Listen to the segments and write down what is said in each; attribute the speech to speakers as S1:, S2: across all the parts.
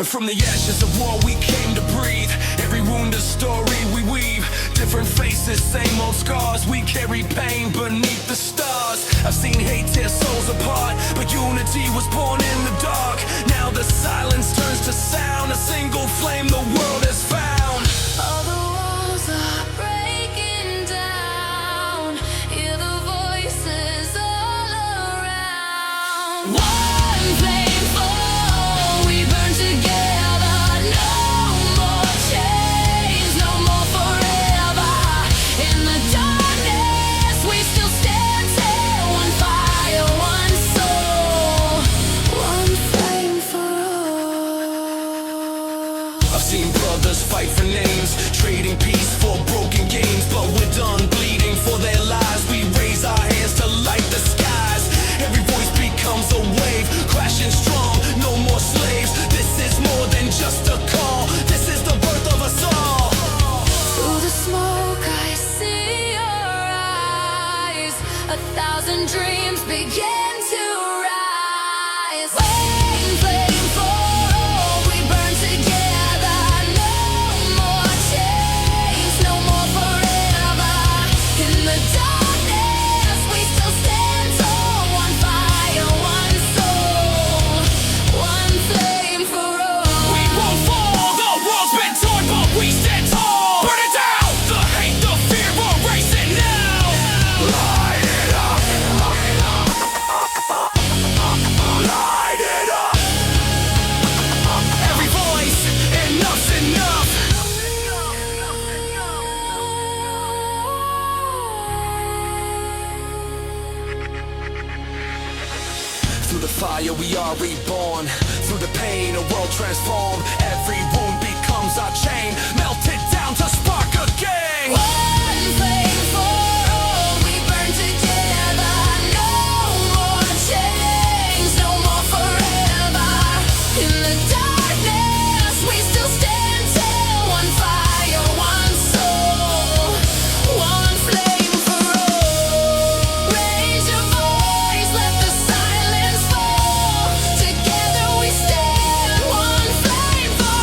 S1: From the ashes of war we came to breathe. Every wound a story we weave. Different faces, same old scars. We carry pain beneath the stars. I've seen hate tear souls apart, but unity was born in the dark. Now the silence turns to sound. A single flame the world has found.
S2: All the walls are breaking down. Hear the voices all around. One flame for all, we burn together. No more chains, no more forever. In the darkness we still stand tall. One fire, one soul, one flame for all.
S1: I've seen brothers fight for names, trading peace for broken games. But we're done bleeding for their lives. We raise our hands to light the skies. Every voice becomes a wave, crashing strong, no more slaves. This is more than just a call. This is the birth of us all.
S2: Through the smoke I see your eyes. 1,000 dreams begin to rise. One flame for all, we burn together. No more chains, no more forever. In the darkness we still stand tall. One fire, one soul, one flame for all.
S1: We won't fall, the world's been torn, but we stand tall. Burn it down, the hate, the fear, we're racing now. Light it up, light it up. Every voice, enough's enough. Through the fire we are reborn. Through the pain a world transformed. Every wound becomes our chain. Melted down to spark again.
S2: One flame for all, we burn together. No more chains, no more forever. In the darkness we still stand tall. One fire, one soul, one flame for all. Raise your voice, let the silence fall. Together we stand. One flame for all.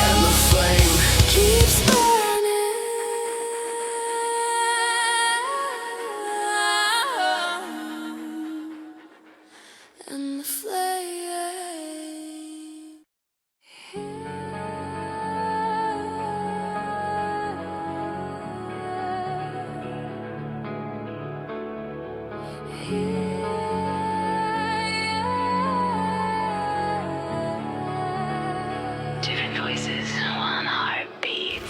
S1: And the flame
S2: Keeps burning. And the flame. Different voices, one heartbeat.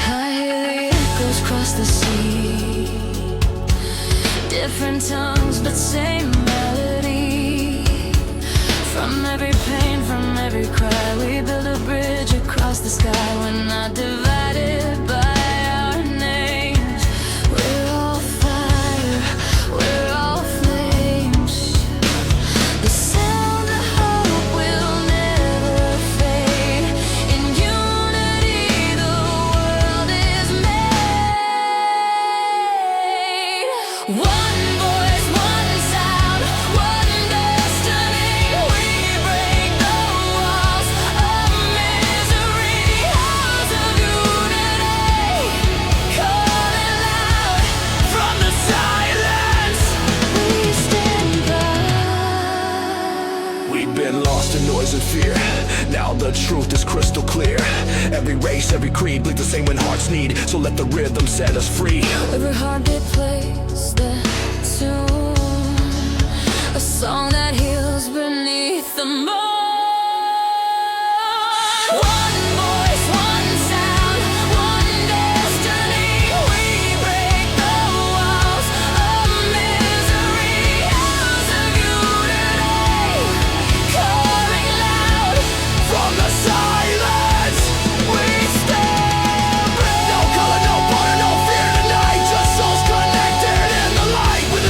S2: I hear the echoes cross the sea. Different tongues, but same melody. From every pain, from every cry, we build a bridge across the sky. We're not divided by our names. We're all fire, we're all flames. The sound of hope will never fade. In unity the world is made. One voice, one sound, one destiny. We break the walls of misery. House of unity, calling loud
S1: from the silence.
S2: we stand by.
S1: We've been lost in noise and fear. Now the truth is crystal clear. Every race, every creed bleeds the same when hearts need. So let the rhythm set us free.
S2: Every heartbeat plays that tune, a song that heals beneath the moon. One voice, one sound, one destiny. We break the walls of misery. House of unity, calling loud
S1: From the silence,
S2: we stand brave.
S1: no color, no border, no fear tonight. Just souls connected in the light with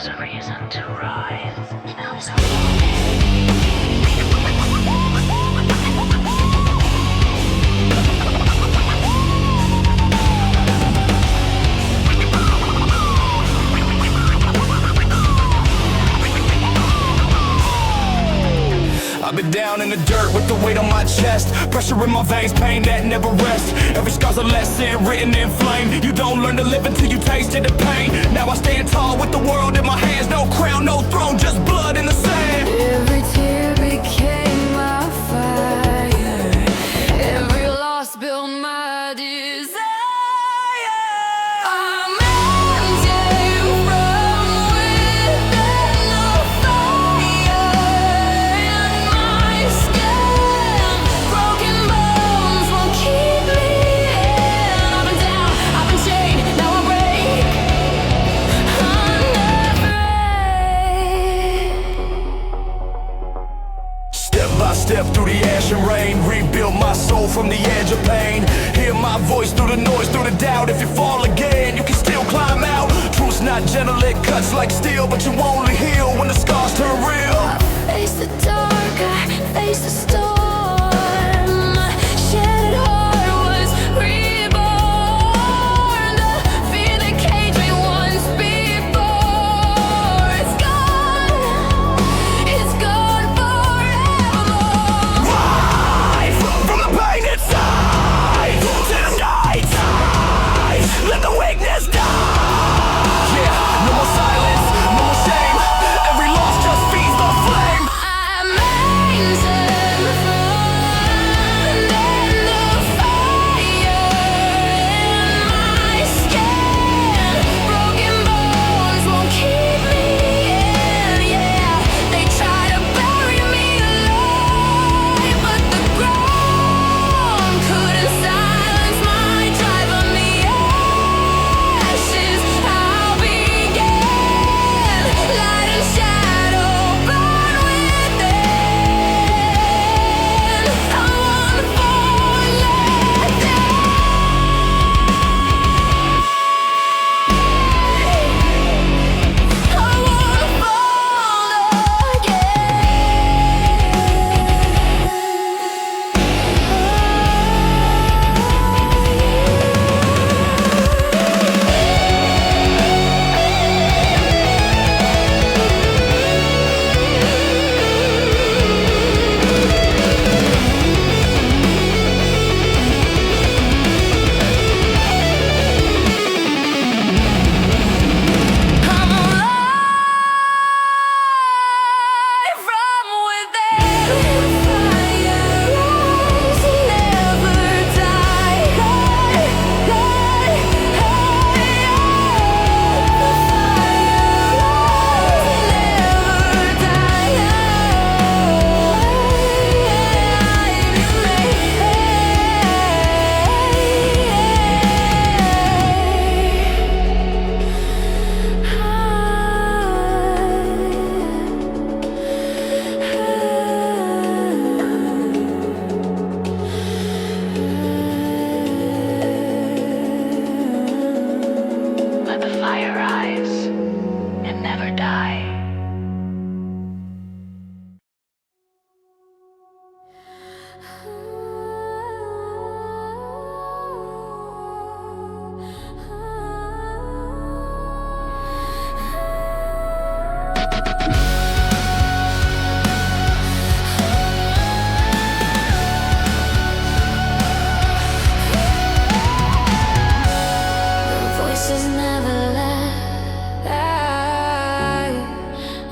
S3: was a reason to rise.
S1: I've been down in the dirt with the weight on my chest, pressure in my veins, pain that never rests. Every scar's a lesson written in flame. You don't learn to live until you tasted the pain. Now I stand tall with the world in my hands. No crown, no throne, just blood in the sand.
S2: Every tear became my fire. Every loss built my desire. I'm empty from within the fire in my skin. Broken bones won't keep me in. I've been down, I've been chained, now I break.
S1: Step by step through the ash and rain, rebuild my soul from the edge of pain. Hear my voice through the noise, through the doubt. If you fall again, you can still climb out. Truth's not gentle, it cuts like steel, but you only heal when the scars turn real.
S2: Face the dark, I face the storm. Shattered heart was reborn. The fear that caged me once before. It's gone forevermore.
S1: Rise from the pain inside, to the night. Let the weakness die. Yeah, no more silence, no more shame. Every loss just feeds the flame.
S2: I'm risen from the fire in my skin. Broken bones won't keep me in. Yeah, they try to bury me alive, but the ground couldn't silence my drive on the ashes. I'll begin. Light and shadow burn within. I wanna fall again. I wanna fall I'm alive from within. Fire rise and never die. Fire rise and
S3: Let the fire rise and never die.
S2: Voices never lie.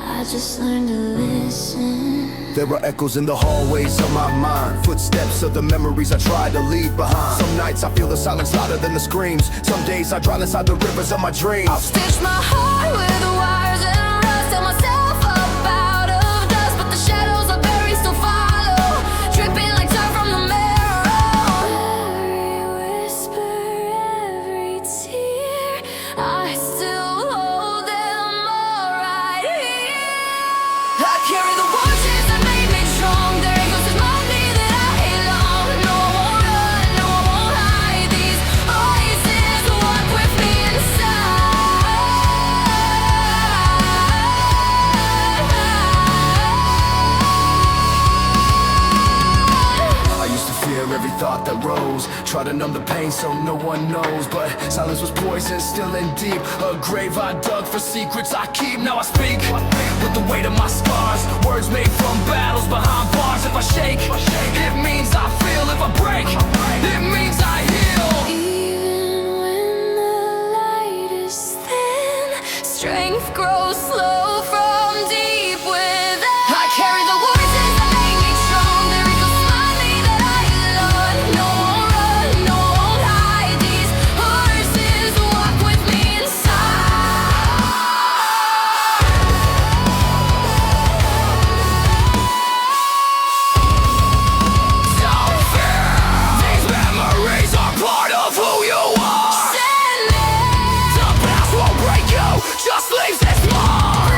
S2: I just learned to listen.
S1: There are echoes in the hallways of my mind, footsteps of the memories I tried to leave behind. Some nights I feel the silence louder than the screams. Some days I drown inside the rivers of my dreams.
S2: I'll stitch my heart with the wires and rust. Tell myself up out of dust, but the shadows I bury still follow, dripping like tar from the marrow. Every whisper, every tear, I still hold them all right here. I carry the voices that made me strong. There goes this money that I hate long. No, I won't run, no, I won't hide. These voices walk with me inside.
S1: close. Try to numb the pain so no one knows, but silence was poison, still in deep. A grave I dug for secrets I keep. Now I speak with the weight of my scars. Words made from battles behind bars. If I shake, it means I feel. If I break, it means I heal.
S2: Even when the light is thin, strength grows slow from deep within. I carry the voices that make me strong. There echoes behind me that I love. No one run, no one hide. These horses walk with me inside.
S1: Don't fear, these memories are part of who you are. The past won't break you, just leaves its mark.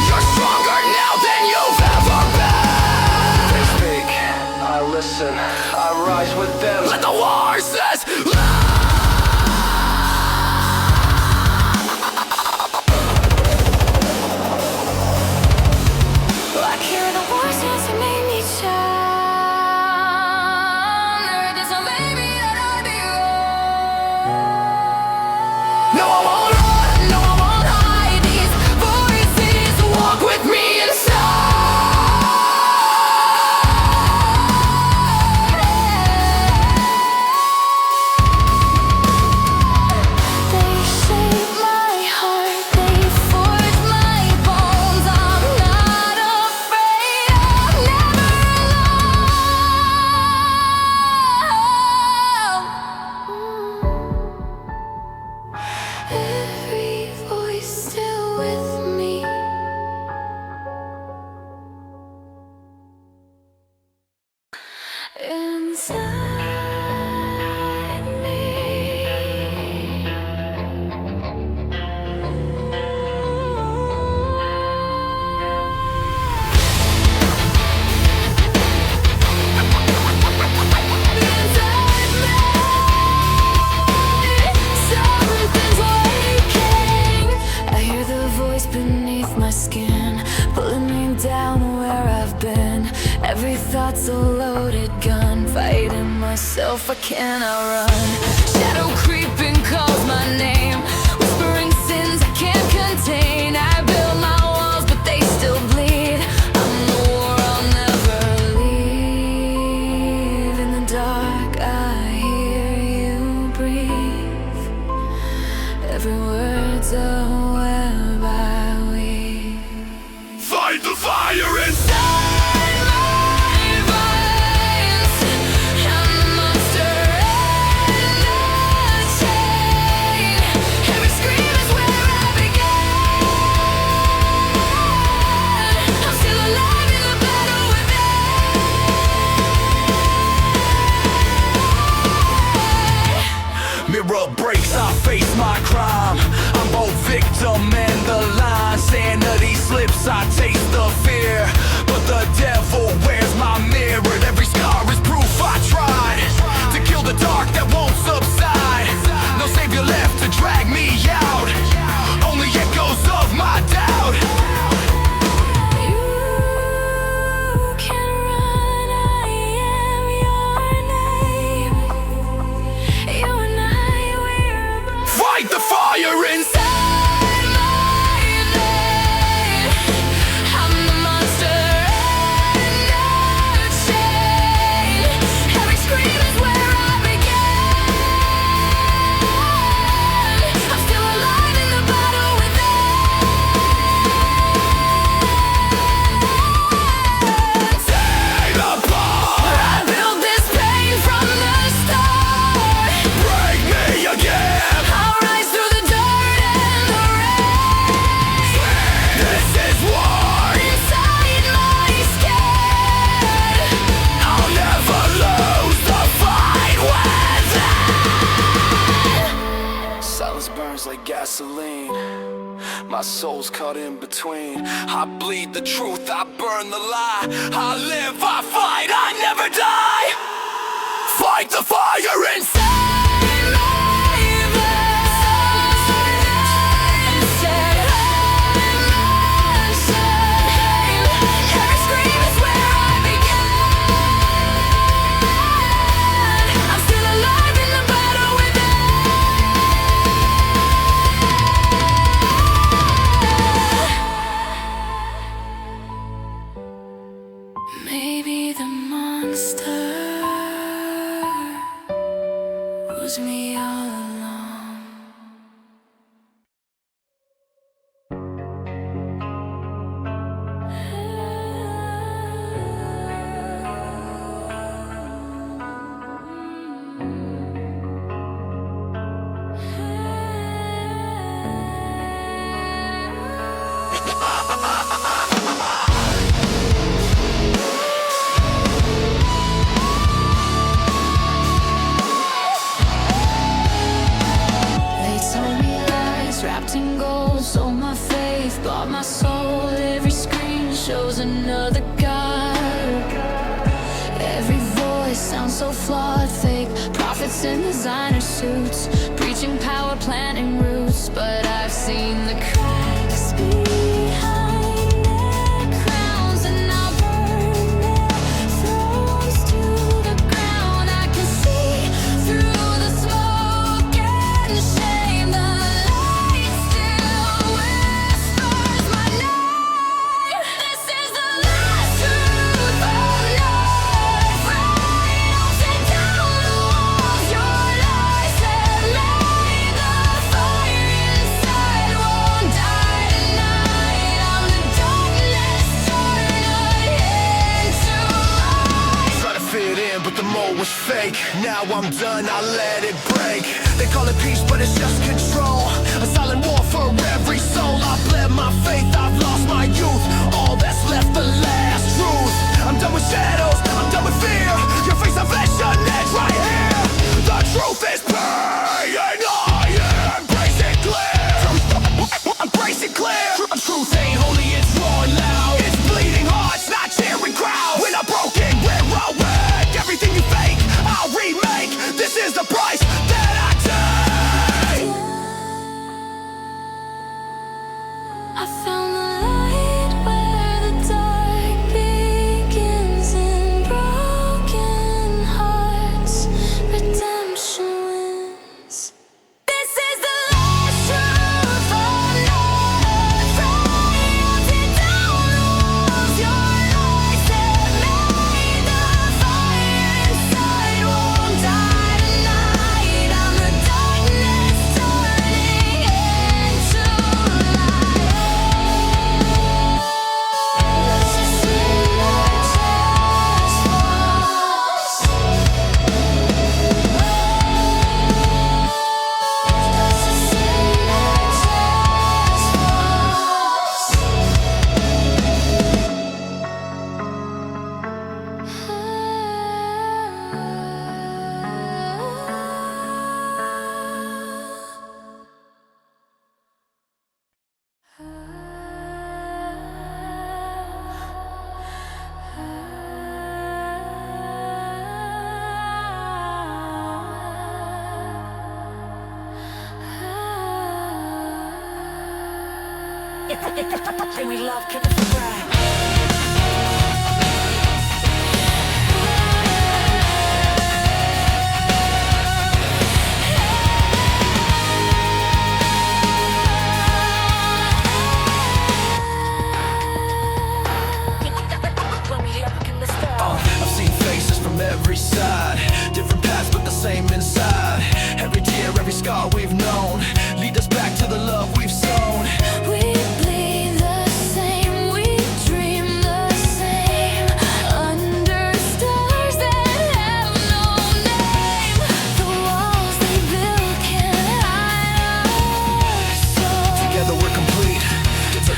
S1: You're stronger now than you've ever been. They speak, I listen, I rise with them. Let the horses
S2: I carry the voices that made me shine. There it is, so maybe that I'd be wrong.
S1: No, I won't run,
S2: No, I won't hide. These voices walk with me inside. They shape my heart, they forge my bones. I'm not afraid, I'm never alone. Every voice still with me. Inside me. Inside me. Something's waking. I hear the voice beneath my skin, pulling me down where I've been. Every thought's a loaded gun, fighting myself, I cannot run. Shadow creeping calls my name, whispering sins I can't contain. I build my walls, but they still bleed. I'm the war I'll never leave. In the dark, I hear you breathe. Every word's a web I weave.
S1: fight the fire inside. Mirror breaks, I face my crime. I'm both victim and the line. Sanity slips, I taste the fear, but the devil wears my mirror. Every scar is proof I tried to kill the dark that won't subside. No savior left to drag me out, only echoes of my doubt.
S2: You can run, I am your name. You and I, we're above.
S1: Fight the fire inside.
S2: I'm the monster and the chain. Every scream is where I began. I'm still alive in the battle within.
S1: Tear apart.
S2: I built this pain from the start.
S1: Break me again.
S2: I'll rise through the dirt and the rain.
S1: This is war.
S2: Inside my skin,
S1: I'll never lose the fight within. Silence burns like gasoline. My soul's caught in between. I bleed the truth, I burn the lie. I live, I fight, I never die. Fight the fire inside me.
S2: Every scream is where I began. leaves me all alone. Wrapped in gold, sold my faith, bought my soul. Every screen shows another God. Every voice sounds so flawed, fake prophets in designer suits, preaching power, planting roots. But I've seen the cracks behind their crowns, and I'll burn their thrones to the ground. I can see through the smoke and shame. The light still whispers my name. This is the last truth of life. Melting down the walls your lies have made. The fire inside won't die tonight. I'm the darkness turned into light.
S1: Try to fit in, but the mold was fake. Now I'm done, I let it break. They call it peace, but it's just control. A silent war for every soul. I've bled my faith, I've lost my youth. All that's left, the last truth. I'm done with shadows, I'm done with fear. Your face of flesh, an edge right here. The truth is pain, and I embrace it clear. Embrace it clear. Truth ain't holy, it's raw and loud. It's bleeding hearts, not cheering crowds. When I'm broken, we're awake. Everything you fake, I'll remake. This is the price that I take.
S2: I found the light where the dark begins. In broken hearts, redemption wins. This is the last truth of life. Melting down the walls your lies have made. The fire inside won't die tonight. I'm the darkness turning into light. Let's just see our chest falls. Let's just see our chest
S3: Bring me love, keep it subscribe.
S1: I've seen faces from every side, different paths but the same inside. Every tear, every scar we've known lead us back to the love we've sown.
S2: We bleed the same, we dream the same, under stars that have no name. The walls they build can't hide our souls.
S1: Together we're complete. It's a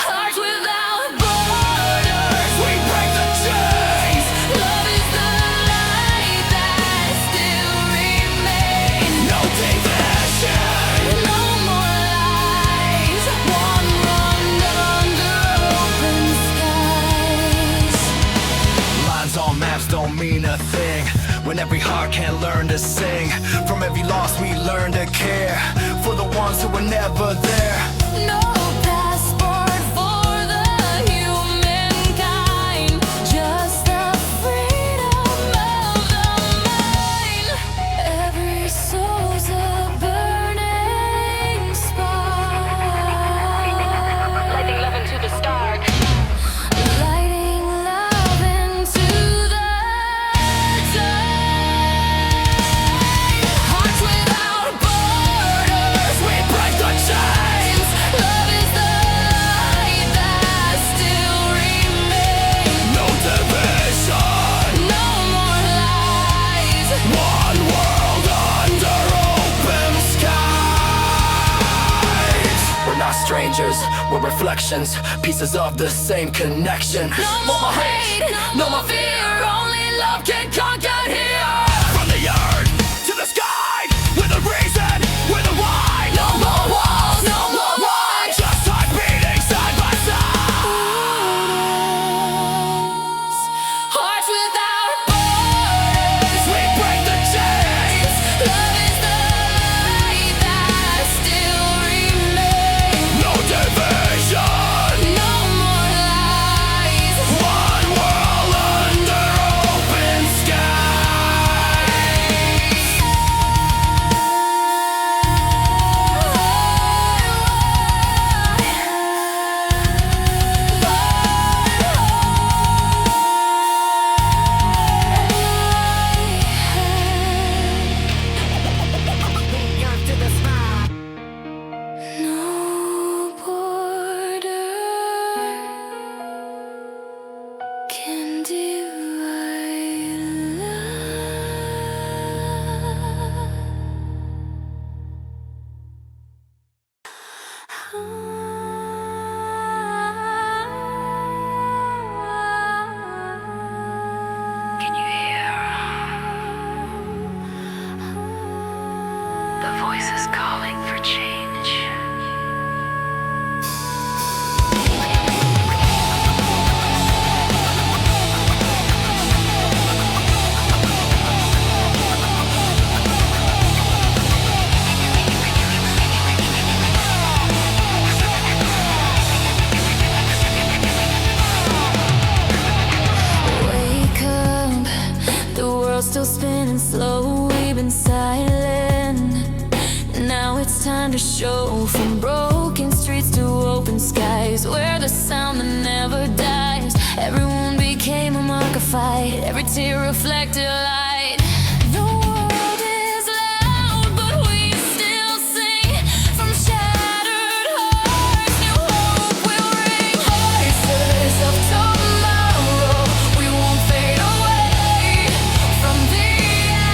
S2: Hearts without borders,
S1: we break the chains.
S2: love is the light that still remains.
S1: No division.
S2: No more lies, one run under open skies.
S1: Lines on maps don't mean a thing when every heart can learn to sing. From every loss we learn to care for the ones who were never there.
S2: No passport for the humankind, just the freedom of the mind. Every soul's a burning spark,
S3: Lighting love into the stars.
S2: lighting love into the
S1: pictures, we're reflections, pieces of the same connection.
S2: No more hate, no more fear, only love can conquer here.
S1: From the earth to the sky, with a reason, with a why.
S2: No more walls, no more why.
S1: Just heart beating side by side.
S2: Hearts without borders,
S1: We break the chains.
S2: love is the light that still remains.
S1: No division.
S2: No more lies.
S1: One world under open
S2: No border can divide
S3: Can you hear the voices calling for change?
S2: Wake up, the world's still spinning slow. We've been silent. Now it's time to show. From broken streets to open skies, where the sound that never dies. Everyone became a mark of fight. Every tear reflected light. The world is loud, but we still sing. From shattered hearts, new hope will ring. Voices of tomorrow, we won't fade away. From the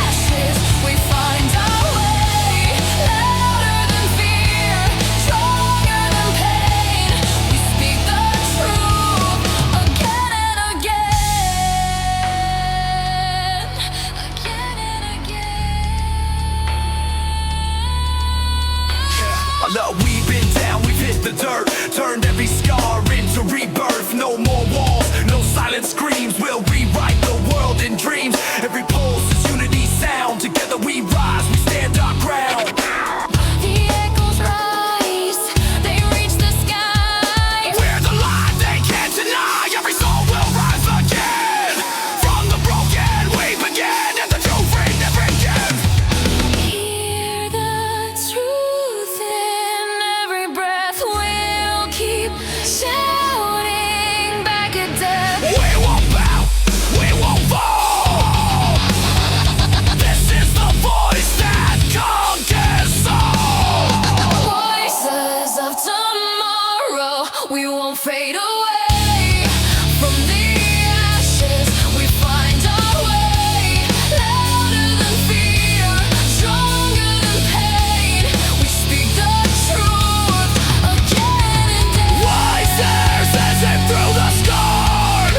S2: ashes, we find our way. Louder than fear, stronger than pain. We speak the truth again and again. Again and again.
S1: I know we've been down, we've hit the dirt, turned every scar into rebirth. No more walls, no silent screams. We'll rewrite the world in dreams. Every pulse is unity sound. Together we rise, we stand our ground.
S2: The echoes rise, they reach the sky.
S1: We're the light they can't deny. Every soul will rise again. From the broken we begin, and the truth we never ends.
S2: Hear the truth in every breath. We'll keep shouting back at death.
S1: We won't bow, we won't fall. This is the voice that conquers all.
S2: Voices of tomorrow, we won't fade away. From the ashes, we find our way. Louder than fear, stronger than pain. We speak the truth again and again.
S1: Voices dancing through the storm.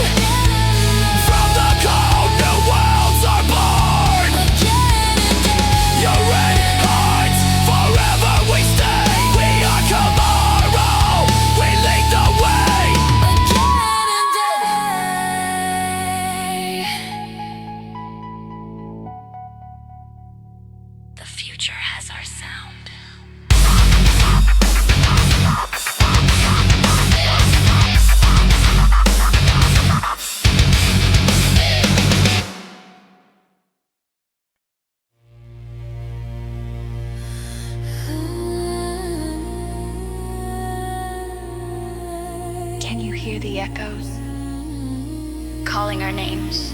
S1: From the cold, new worlds are born.
S2: Again and again.
S1: Your red hearts, forever we stay. We are tomorrow, we lead the way.
S2: Again and
S3: The future has our sound. Can you hear the echoes calling our names?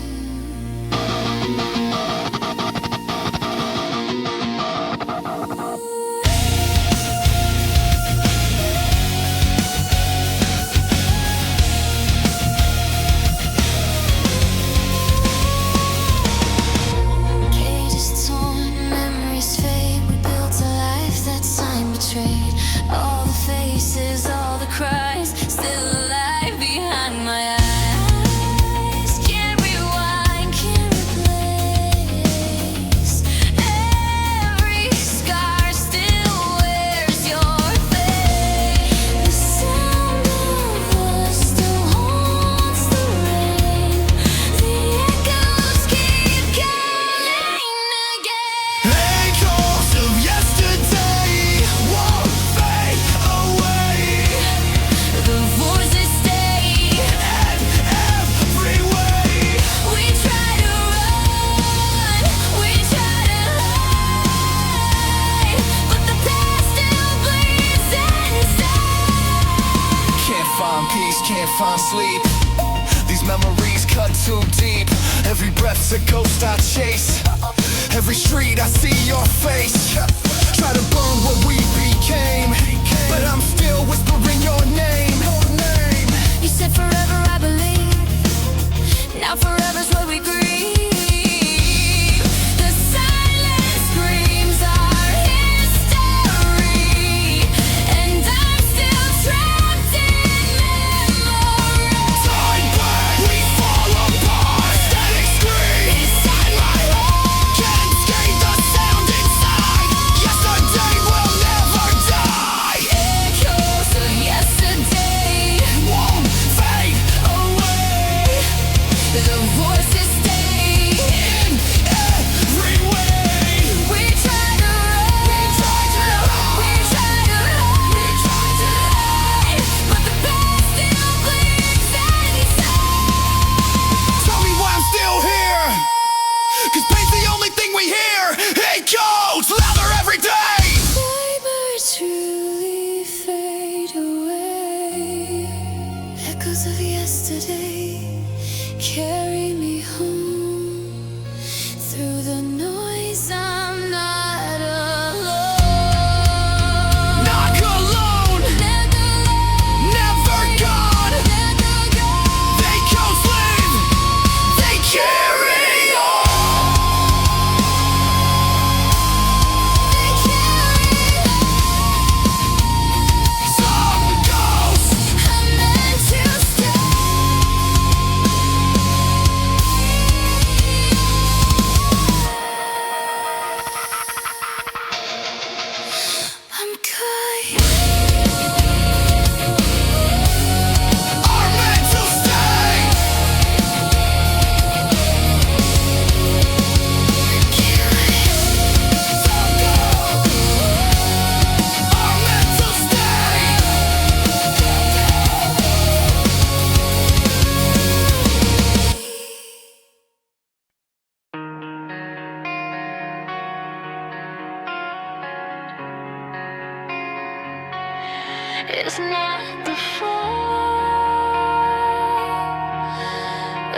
S2: Cages torn, memories fade. We built a life that time betrayed. All the faces, all
S1: can't find sleep. These memories cut too deep. Every breath's a ghost I chase. Every street I see your face. Try to burn what we became, but I'm still whispering your name.
S2: You said forever, I believe. Now forever's what we grieve. The silence screams our history, and I'm still trapped in memory.
S1: Time back, we fall apart. Static scream inside my heart. Can't escape the sound inside. Yesterday will never die.
S2: Echoes of yesterday
S1: Won't fade
S2: away. The voices stay
S1: in every way.
S2: We try to run, we try to hide, but the past still bleeds inside.
S1: Tell me why I'm still here, 'cause pain's the only thing we hear. It goes louder every day.
S2: Never truly fade away. Echoes of yesterday carry me home. Through the noise, I'm not alone.
S1: Not alone, never gone. They ghost live, they carry on. Some ghosts
S2: I'm meant to stay. I'm crying.
S1: are meant to stay. Some ghosts are meant to stay.
S2: It's not the fall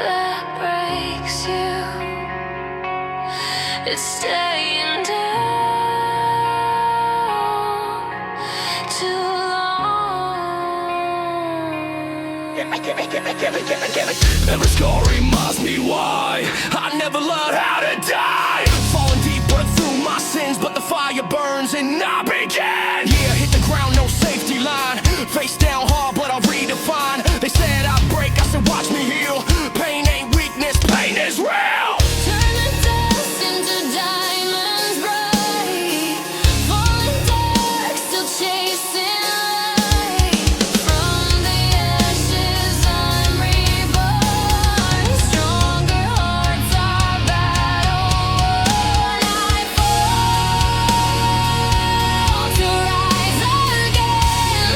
S2: that breaks you. It's staying down too long.
S1: Every scar reminds me why I never learned how to die. Falling deep, burn through my sins, but the fire burns and I begin. Yeah, hit the ground, no safety line. Face down hard, but I'll redefine. They said I'd break, I said watch me heal. Pain ain't weakness, pain is real.
S2: Turn the dust into diamonds bright. Falling dark, still chasing light. From the ashes I'm reborn. Stronger hearts are battle worn. I fall to rise again.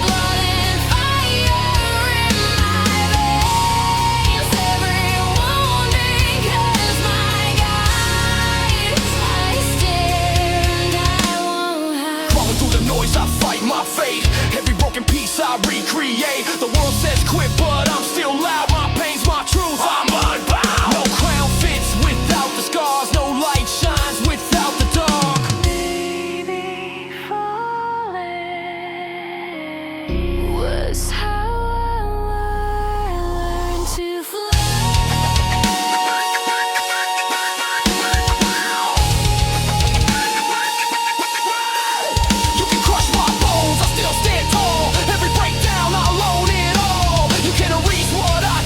S2: Blood and fire in my veins. Every wound becomes my guide. I stare and I won't hide.
S1: Crawling through the noise, I fight my fate. Every broken piece I recreate. The world says quit, but I'm still loud. My pain's my truth, I'm unbound. No crown fits without the scars. No light shines without the dark.
S2: Maybe falling was how I learned to fly.
S1: You can crush my bones, I still stand tall. Every breakdown, I'll own it all. You can erase what I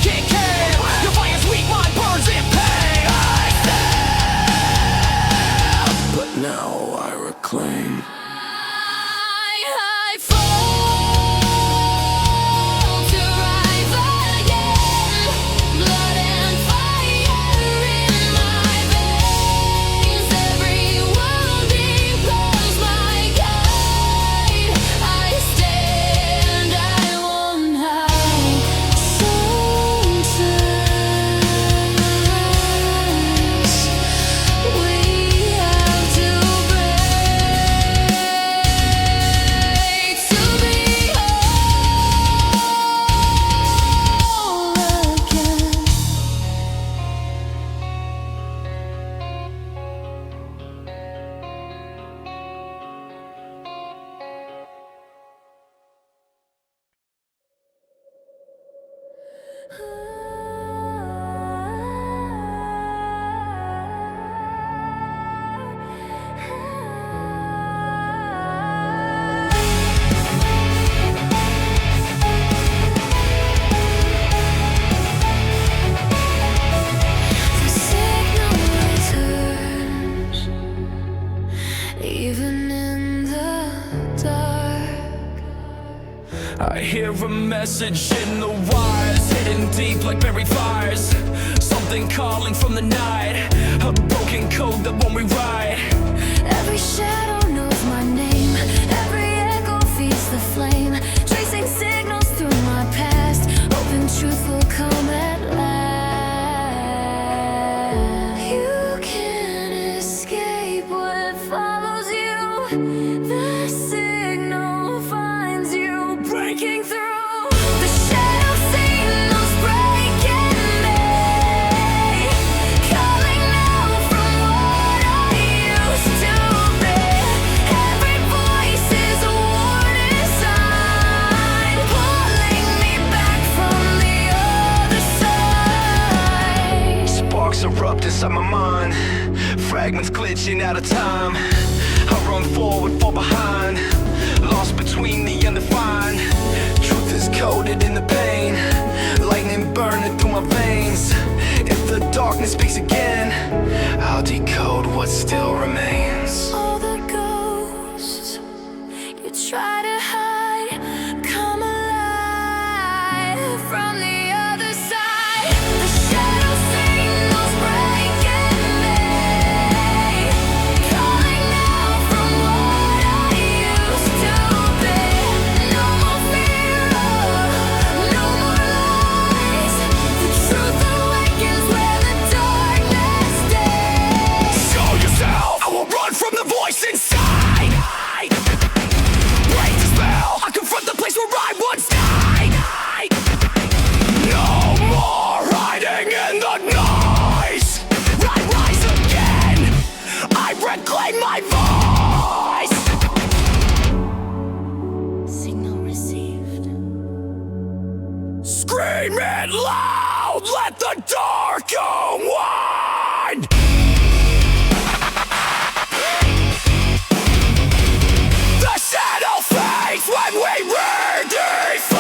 S2: The signal returns, even in the dark.
S1: I hear a message in the wires, hidden deep like buried fires. Something calling from the night, a broken code that won't rewrite.
S2: Every shadow knows my name, every echo feeds the flame, tracing signals through my past, hoping truth will come at last. You can't escape what follows you, the signal finds you breaking through. The shadow signals breaking me, calling out from what I used to be. Every voice is a warning sign, pulling me back from the other side.
S1: Sparks erupt inside my mind, fragments glitching out of time. I run forward, fall behind, lost between the undefined. Truth is coded in the pain, lightning burning through my veins. If the darkness speaks again, I'll decode what still remains.
S2: All the ghosts you try to hide come alive from the other side. The shadow signals breaking me, calling out from what I used to be. No more fear, no more lies. The truth awakens where the darkness stays.
S1: Show yourself, I will run from the voice inside. Break the spell, I confront the place where I once died. No more hiding in the noise. I rise again, I reclaim my voice.
S2: Signal received.
S1: Scream it loud, let the dark unwind. The shadow fades when we redefine.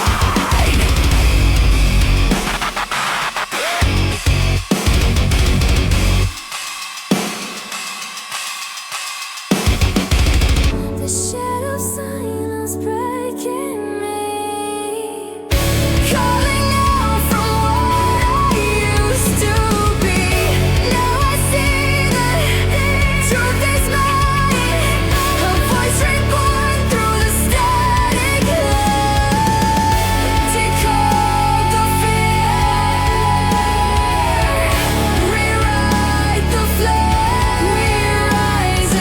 S2: The shadow silence breaking me, calling out from what I used to be. Now I see that truth is mine, a voice reborn through the static light. Decode the fear, rewrite the flame, we rise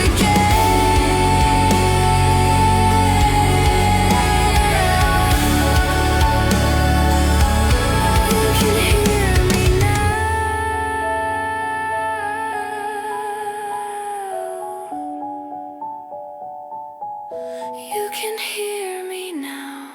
S2: You can hear me now.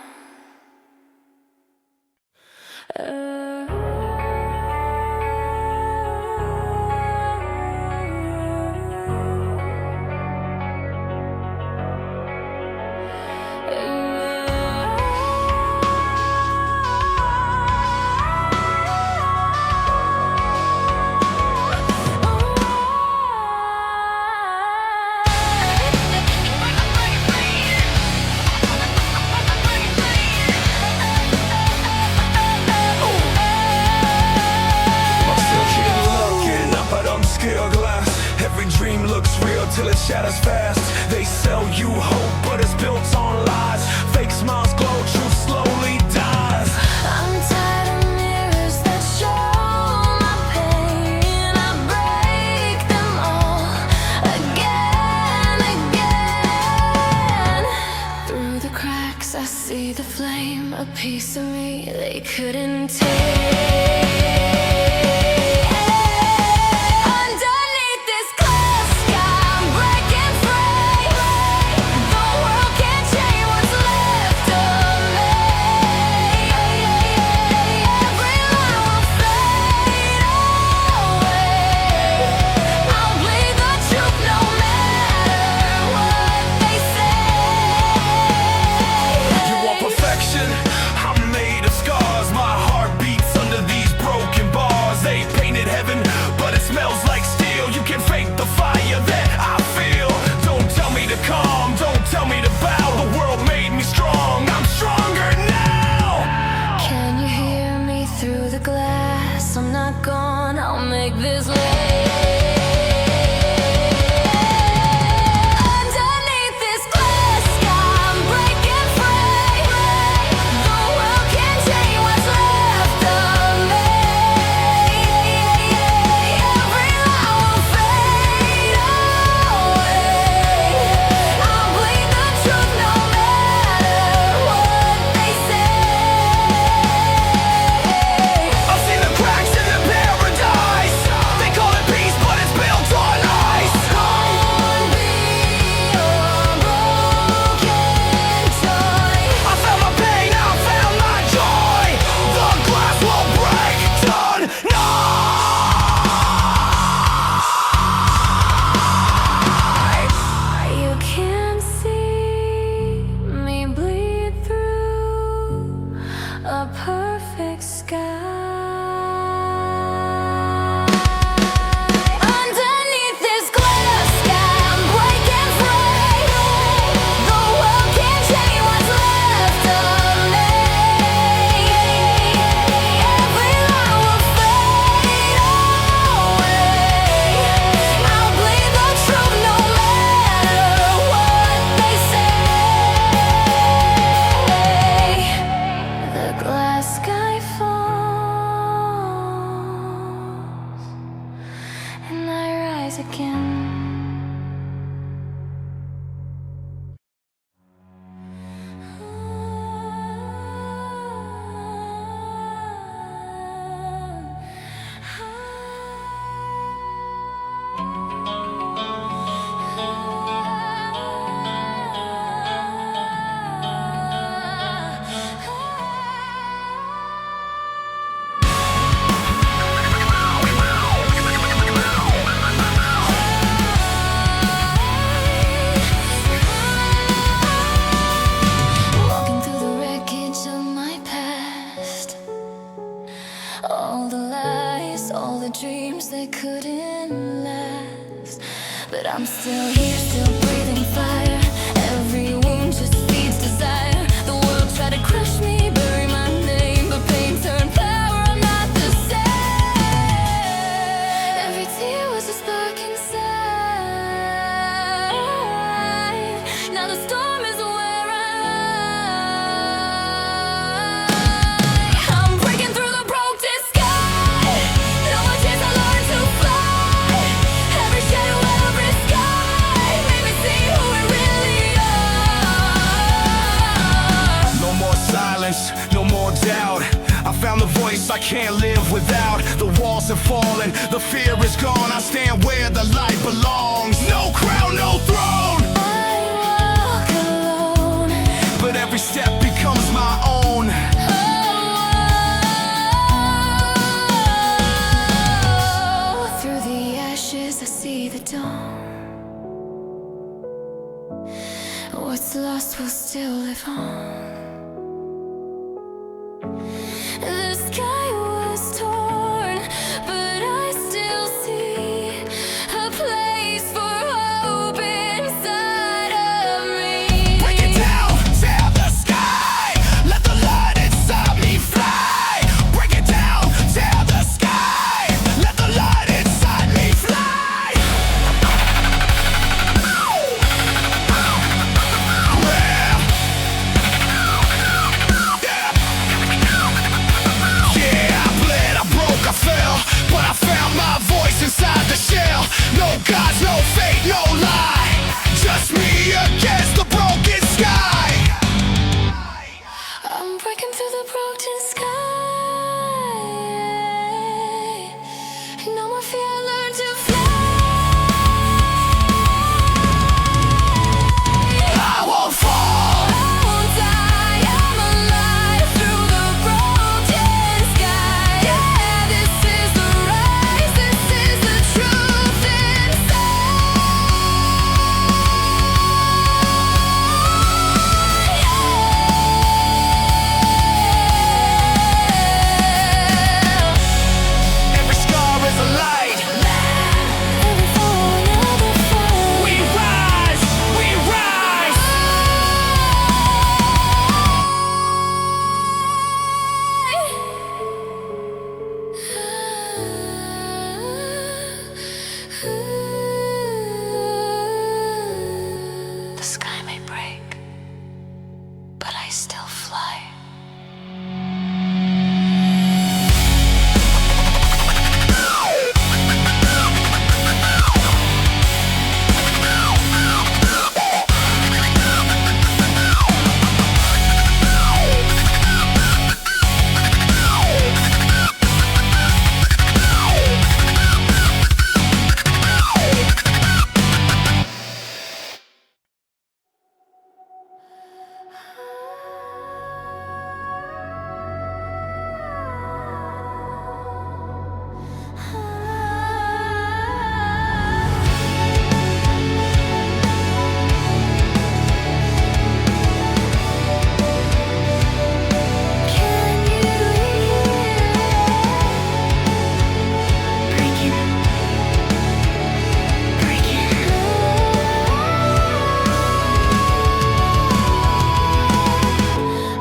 S1: Till it shatters fast. They sell you hope, but it's built on lies. Fake smiles glow, truth slowly dies.
S2: I'm tired of mirrors that show my pain. I break them all again, again. Through the cracks I see the flame, a piece of me they couldn't take. Underneath this clear sky, I'm breaking free. The world can't change what's left of me. Every the dreams they couldn't last. But I'm still here, still breathing fire. Every wound just feeds desire. The world tried to crush me, bury my name, but pain turned power, I'm not the same. Every tear was a spark inside. Now the storm is where I lie. I'm breaking through the broken sky. No more chance I learned to fly. Every shadow, every sky made me see who we really are.
S1: No more silence, no more doubt. I found the voice I can't live without. The walls have fallen, the fear is gone. I stand where the light belongs. No crown, no throne,
S2: I walk alone.
S1: but every step becomes my own.
S2: Oh, through the ashes I see the dawn. What's lost will still live on. The sky was torn, but I still see a place for hope inside of me.
S1: Break it down, tear the sky. Let the light inside me fly. Break it down, tear the sky. Let the light inside me fly. Yeah, I bled, I broke, I fell, but I found my voice inside the shell. No gods, no fate, no lie. Just me against the broken sky.
S2: I'm breaking through the broken sky. No more fear, I learned to fly.
S1: I won't fall.
S2: I won't die, I'm alive through the broken sky. Yeah, this is the rise, this is the truth inside.
S1: Every scar is a light.
S2: Every fall, another fall.
S1: We rise, we rise.
S2: The sky may break, but I still fly. Can you hear?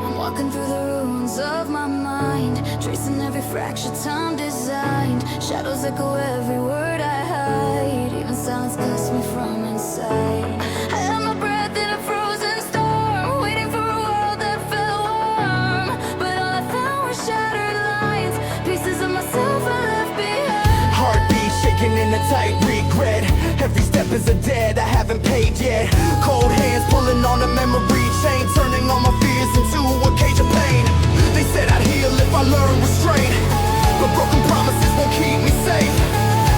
S2: I'm walking through the ruins of my mind, tracing every fracture time designed. Shadows echo every word I hide, even silence cuts me from inside. I held my breath in a frozen storm, waiting for a world that felt warm. But all I found were shattered lines, pieces of myself I left behind.
S1: Heartbeat shaking in a tight regret. Every step is a debt I haven't paid yet. Cold hands pulling on a memory chain, turning all my fears into a cage of pain. They said I'd heal if I learned restraint, but broken promises won't keep me safe.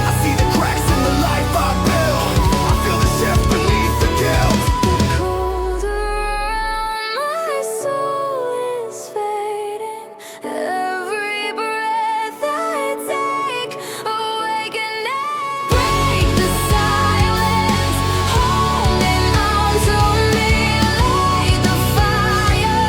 S1: I see the cracks in the life I built. I feel the shift beneath the guilt.
S2: Cold around my soul is fading. Every breath I take, awakening. Break the silence, holding on to me like the fire.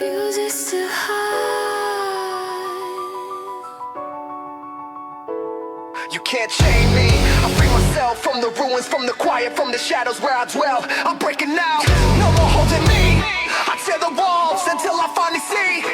S2: refuses to hide.
S1: You can't chain me. I free myself from the ruins, from the quiet, from the shadows where I dwell. I'm breaking out, no more holding me. I tear the walls until I finally see.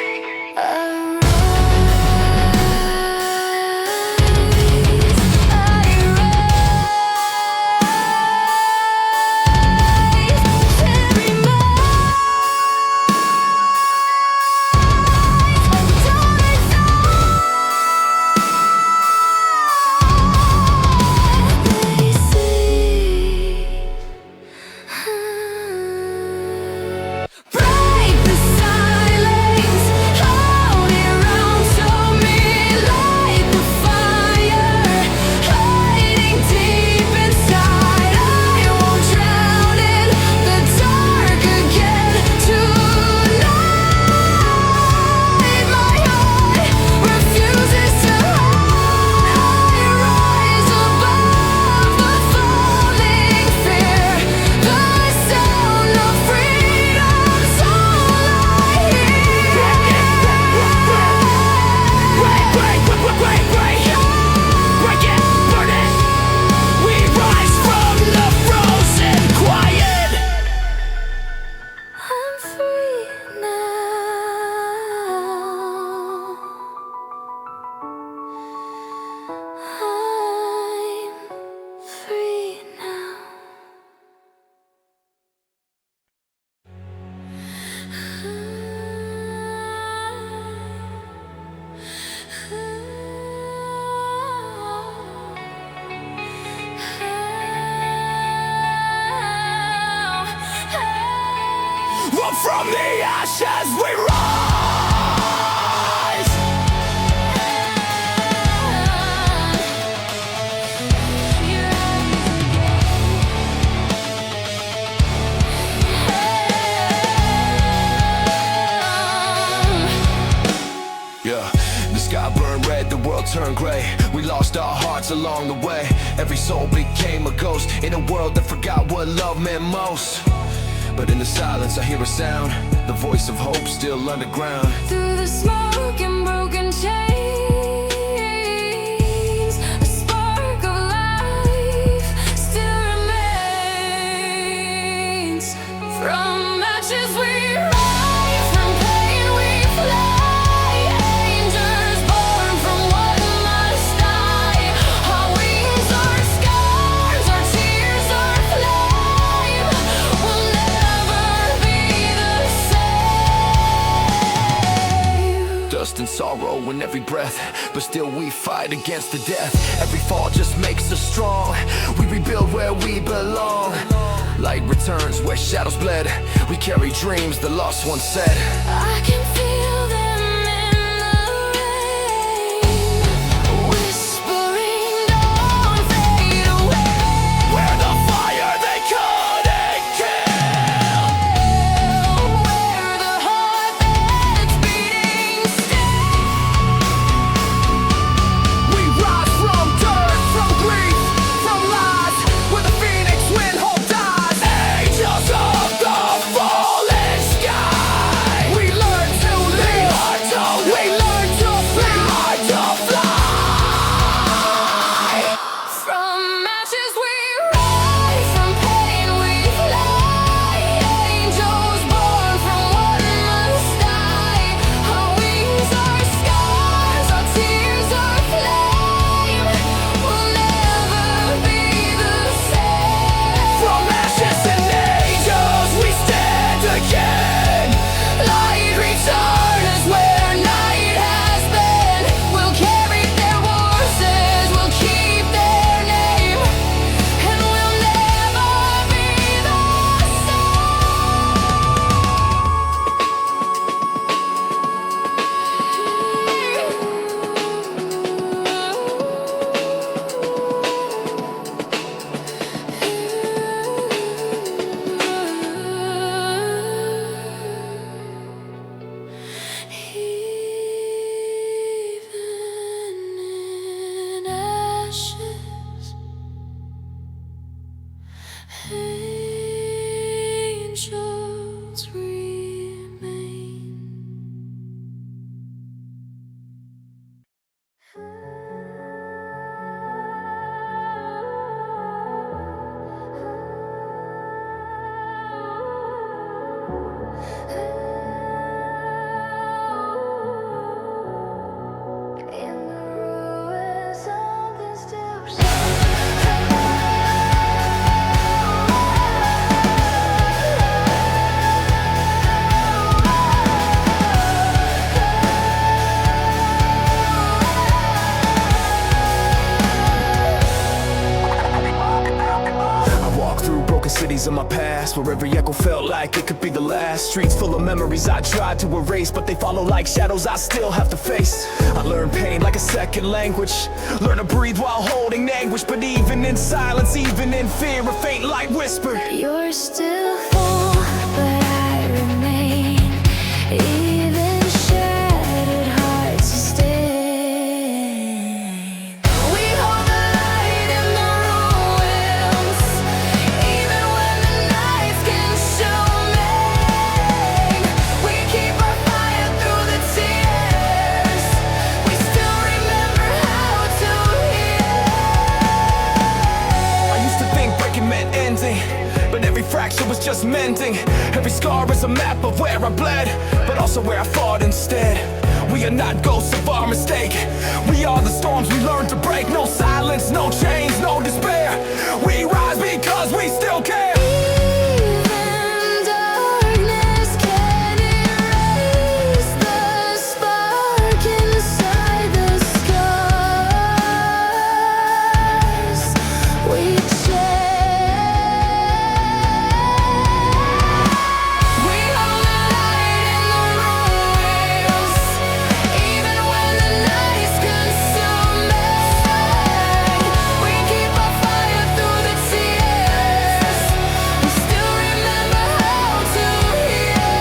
S1: From the ashes we rise. Yeah, the sky burned red, the world turned gray. We lost our hearts along the way. Every soul became a ghost in a world that forgot what love meant most. But in the silence I hear a sound, the voice of hope still underground.
S2: Through the smoke and broken chains, a spark of life still remains. From ashes we rise, from pain we fly. Angels born from what must die. Our wings are scars, our tears are flame. We'll never be the same.
S1: Dust and sorrow in every breath, but still we fight against the death. Every fall just makes us strong. We rebuild where we belong. Light returns where shadows bled. We carry dreams the lost ones said.
S2: I can feel them in the rain, whispering don't fade away.
S1: Where the fire they couldn't kill.
S2: Where the heart that's beating still.
S1: We rise from dirt, from grief, from lies. We're the phoenix when hope dies. Angels of the fallen sky. We learn to live. of my past, where every echo felt like it could be the last. Streets full of memories I tried to erase, but they follow like shadows I still have to face. I learned pain like a second language, learn to breathe while holding anguish. But even in silence, even in fear, a faint light whispered,
S2: you're still full, but I remain. Even shattered hearts sustain. We hold the light in the ruins, even when the nights consuming. We keep our fire through the tears. We still remember how to heal.
S1: I used to think breaking meant ending, but every fracture was just mending. Every scar is a map of where I bled, but also where I fought instead. We are not ghosts of our mistake. We are the storms we learned to break. No silence, no chains, no despair. We rise because we still care.
S2: Even darkness can erase the spark inside the scars we share. We hold the light in the ruins, even when the night's consuming. We keep our fire through the tears. We still remember how to heal.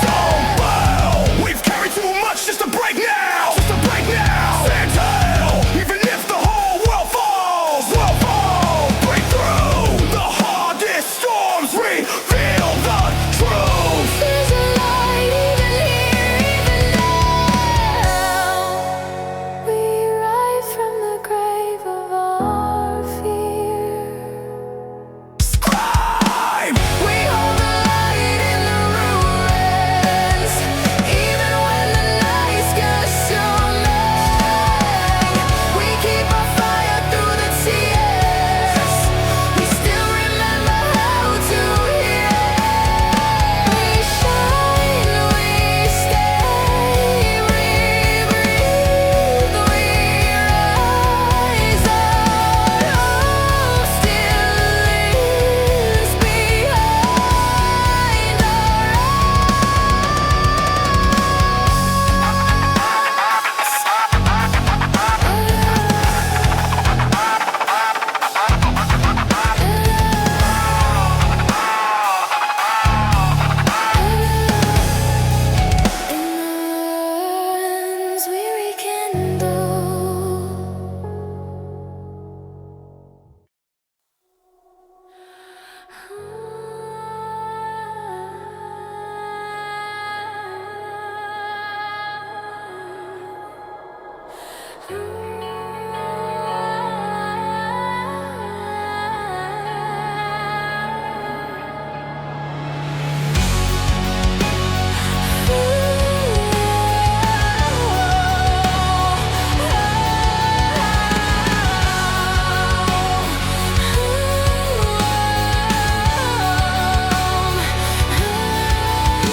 S1: Don't bow. We've carried too much just to break now. Just to break now. Stand tall, even if the whole world falls. We'll fall. Break through the hardest storms. Reveal the truth.
S2: There's a light even here, even now. We rise from the grave of our fear.
S1: Scribe.
S2: We hold the light in the ruins, even when the night's consuming. We keep our fire through the tears. We still remember how to heal. We shine, we stay, we breathe, we rise. Our hope still lives behind our In the ruins we rekindle.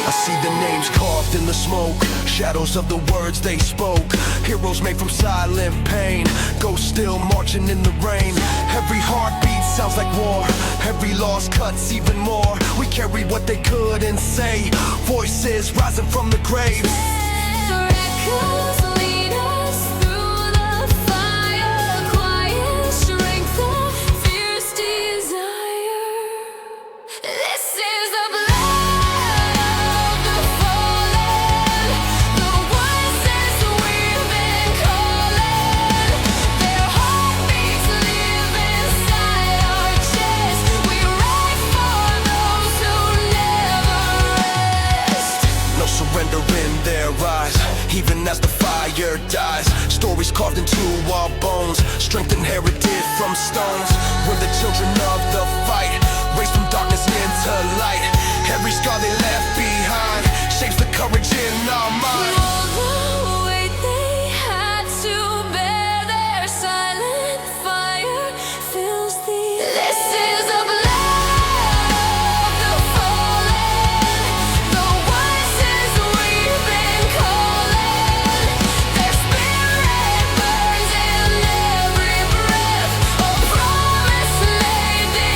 S1: I see the names carved in the smoke, shadows of the words they spoke. Heroes made from silent pain, ghosts still marching in the rain. Every heartbeat sounds like war, every loss cuts even more. We carried what they couldn't say, voices rising from the graves.
S2: Echoes lead us through the fire, quiet strength of fierce desire. This is the blood of the fallen, the voices we've been calling. Their heartbeats live inside our chests. We ride for those who never rest.
S1: No surrender in their eyes, even as the fire dies. Stories carved into our bones, strength inherited from stones. We're the children of the fight, raised from darkness into light. Every scar they left behind shapes the courage in our mind.
S2: All the weight they had to bear, their silent fire fills the air. This is the blood of the fallen, the voices we've been calling. Their spirit burns in every breath, a promise made the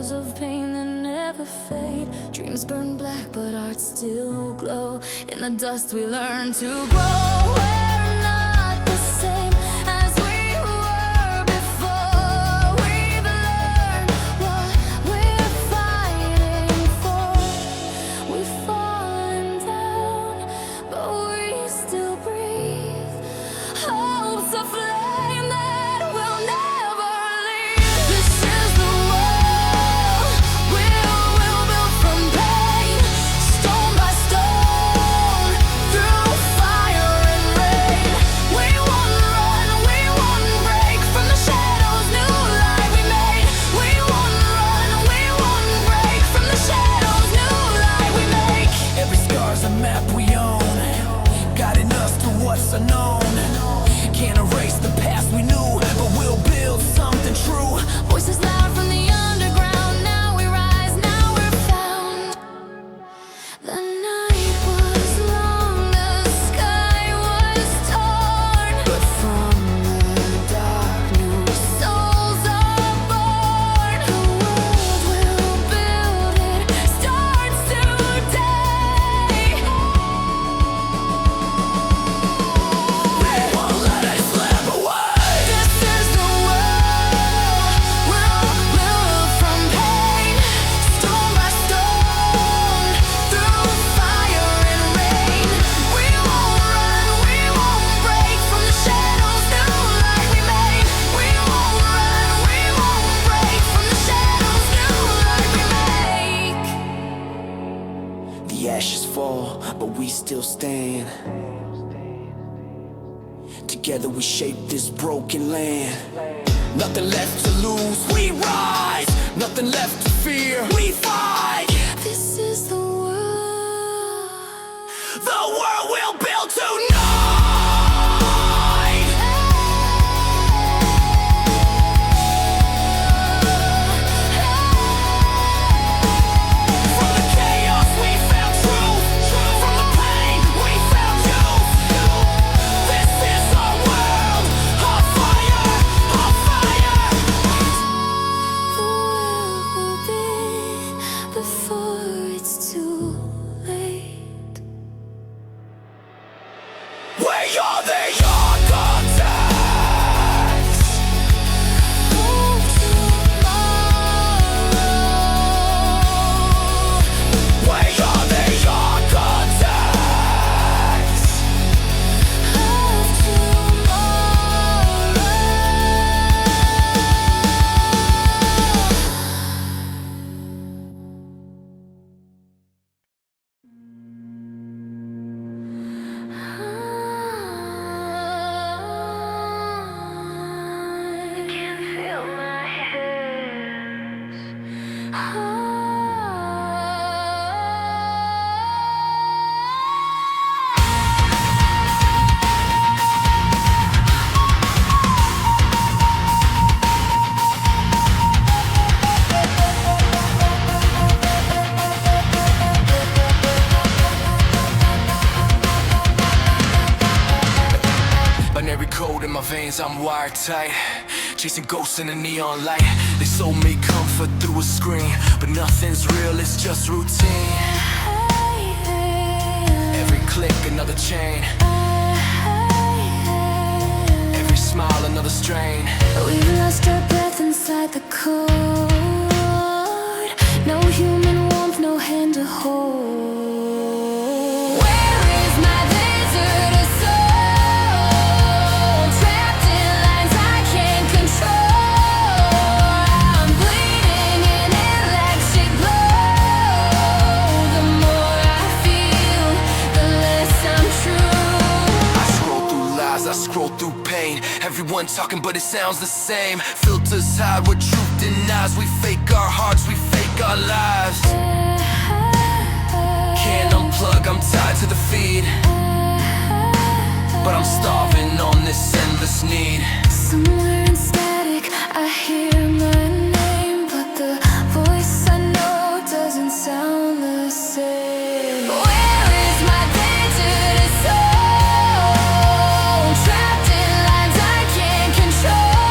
S2: shadows of pain that never fade. Dreams burn black, but hearts still glow. In the dust we learn to grow. We're not the same as we were before. We've learned what we're fighting for. We've fallen down, but we still breathe. Hope's a flame that will never leave. This is the world we'll build from pain, stone by stone, through fire and rain. We won't run, we won't break from the shadows, new light we made. We won't run, we won't break from the shadows, new light we make.
S1: Every scar's a map we own, guiding us through what's unknown. Can't erase the past we knew, but we'll build something true.
S2: Voices loud from the underground. Now we rise, now we're found. The night was long, the sky was torn, but from the dark new souls are born. The world will build, it starts today.
S1: We won't let it slip away.
S2: This is the world we'll build from pain, stone by stone, through fire and rain. We won't run, we won't break from the shadows, new light we made. We won't run, we won't break from the shadows, new light we make.
S1: The ashes fall, but we still stand. Together we shape this broken land. Nothing left to lose, we rise. Nothing left to fear, we fight.
S2: This is the world.
S1: The world we'll build tonight. From the chaos we found truth. From the pain we found youth. This is our world, our fire, our fire.
S2: The world will be before it's too late.
S1: We are the architects.
S2: Hope tomorrow.
S1: We are the architects.
S2: Of tomorrow. I can feel my hands.
S1: Binary code in my veins, I'm wired tight. Chasing ghosts in the neon light. They sold me comfort through a screen, but nothing's real, it's just routine. Every click, another chain. Every smile, another strain.
S2: We've lost our breath inside the cold. No human warmth, no hand to hold. Where is my deserted soul? Trapped in lines I can't control. I'm bleeding in electric glow. The more I feel, the less I'm true.
S1: I scroll through lies, I scroll through pain. Everyone talking, but it sounds the same. Filters hide what truth denies. We fake our hearts, we fake our lives. Can't unplug, I'm tied to the feed. But I'm starving on this endless need.
S2: Somewhere in static, I hear my name, but the voice I know doesn't sound the same. Where is my deserted soul? Trapped in lines I can't control.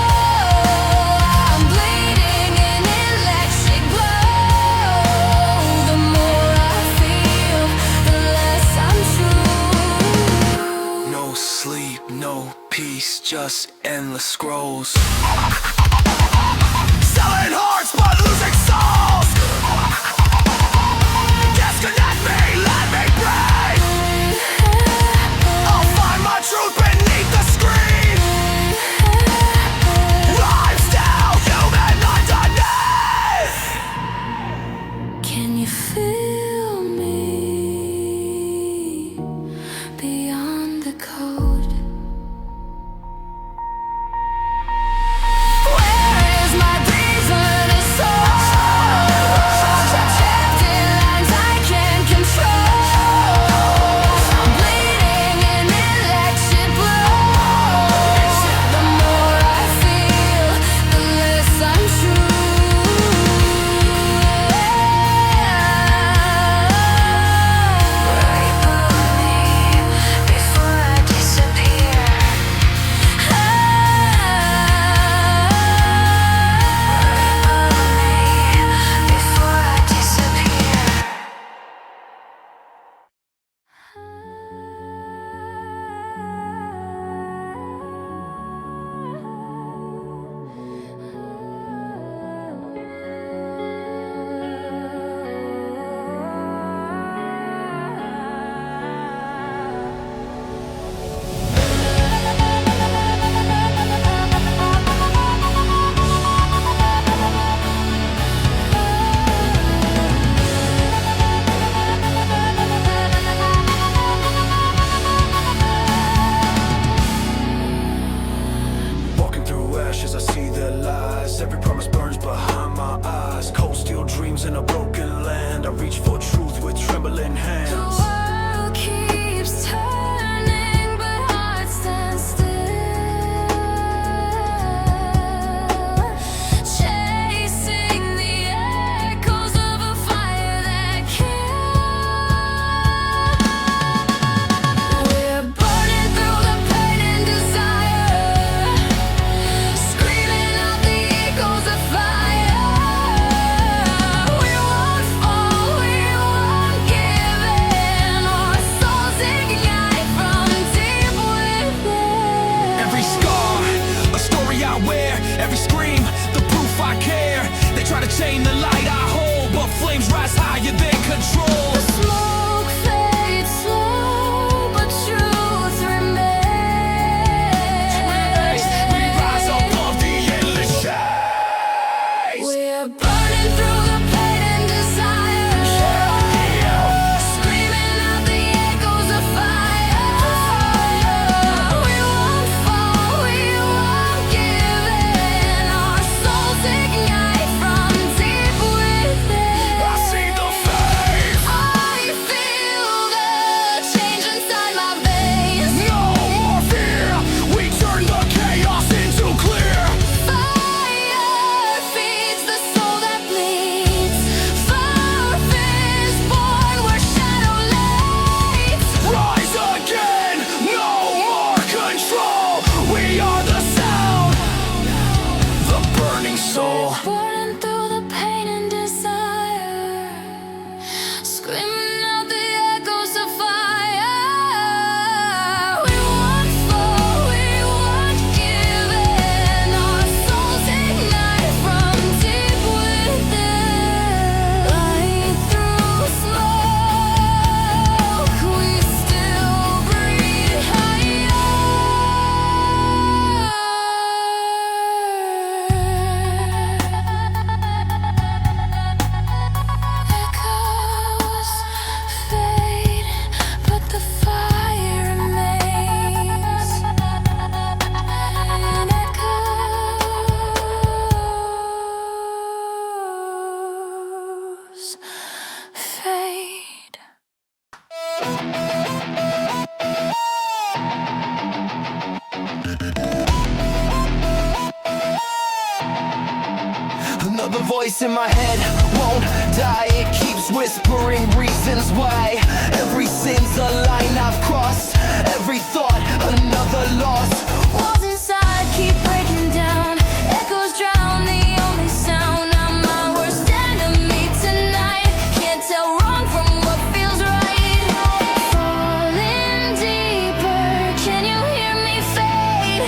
S2: I'm bleeding in electric glow.
S1: us endless scrolls. Selling hearts but losing souls. Disconnect me, let me breathe. I'll find my truth beneath the screen. I'm still human underneath.
S2: Can you feel me beyond the code? Where is my reason to soul? Trapped in lines I can't control. I'm bleeding in election blows. The more I feel, the less I'm true. Reboot me before I disappear. Before I disappear.
S1: Walking through ashes, I see their lies. Every promise burns behind my eyes. Cold steel dreams in a broken land. I reach for truth with trembling
S2: The
S1: hands.
S2: world keeps turning, but hearts stand still. Chasing the echoes of a fire that kills. We're burning through the pain and desire, screaming out the echoes of fire. We won't fall, we won't give in. Our souls ignite from deep within.
S1: Every scar, a story I wear. Every scream, the proof I care. They try to chain the light I hold, but flames rise higher than control.
S2: The smoke fades slow, but truth remains.
S1: We rise above the endless shades.
S2: We're burning through the pain and desire, screaming out the echoes of fire. We won't fall, we won't give in. Our souls ignite from deep within.
S1: I see the flames.
S2: I feel the change inside my veins.
S1: No more fear. We turn the chaos into clear.
S2: Fire feeds the soul that bleeds. Fire is born where shadow lays.
S1: Rise again. No more control. We are the sound. The burning soul.
S2: Burning through the pain and desire, screaming out the echoes of fire. We won't fall, we won't give in. Our souls ignite from deep within. Light through smoke, we still breathe Echoes fade, but the fire remains. And echoes fade.
S1: Another voice in my head won't die. It keeps whispering reasons why. Every sin's a line I've crossed. Every thought another loss.
S2: Walls inside keep breaking down. Echoes drown the only sound. I'm my worst enemy tonight. Can't tell wrong from what feels right. Falling deeper, can you hear me fade?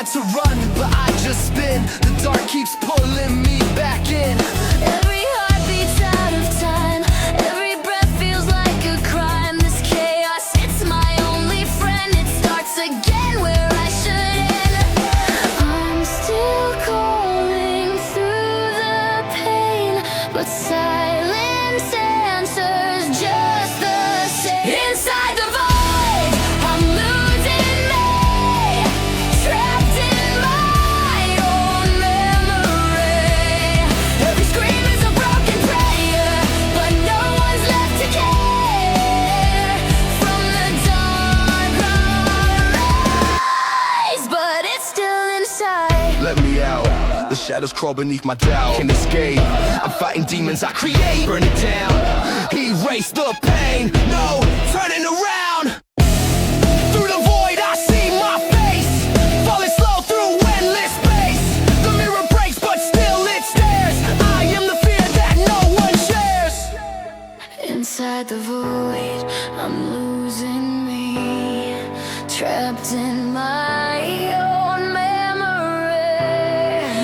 S1: want to run, but I just spin. The dark keeps pulling me back in.
S2: Every heart beats out of time. Every breath feels like a crime. This chaos, it's my only friend. It starts again where I should end. I'm still calling through the pain, but silence answers just the same. Inside the void, I'm losing me, trapped in my own memory. Every scream is a broken prayer, but no one's left to care. From the dark I rise, but it's still inside.
S1: Let me out. The shadows crawl beneath my doubt. Can't escape. I'm fighting demons I create. Burn it down. Erase the pain. No turning around. Through the void I see my face, falling slow through endless space. The mirror breaks but still it stares. I am the fear that no one shares.
S2: Inside the void, I'm losing me, trapped in my own memory.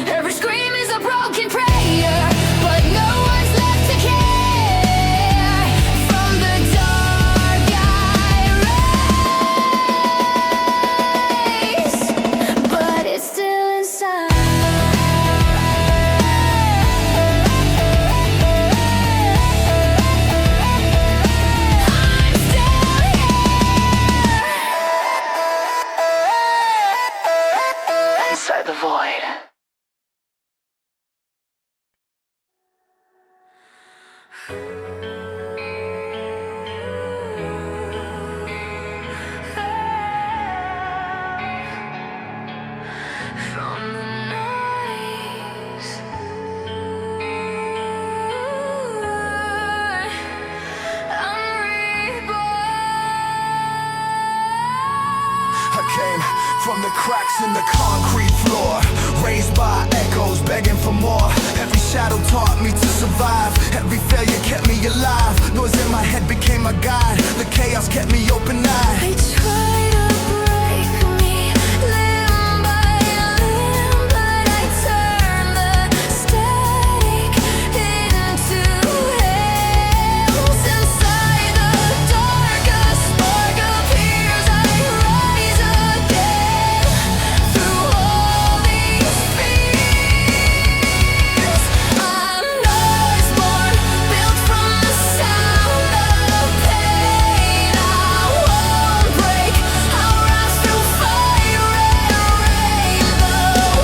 S2: Every scream is a broken prayer, but no one's left to care. From the dark I rise, but it's still inside. I'm still here.
S3: Inside the void.
S2: From the noise, I'm reborn.
S1: I came from the cracks in the concrete floor, raised by echoes begging for more. Every shadow taught me to survive. Every failure kept me alive. Noise in my head became my guide. The chaos kept me open-eyed.
S2: They try to break me limb by limb, but I turn the static into hymns. Inside the dark, a spark appears. I rise again through all these fears. I'm NOISEBORN, built from the sound of pain. I won't break. I'll rise through fire and rain. The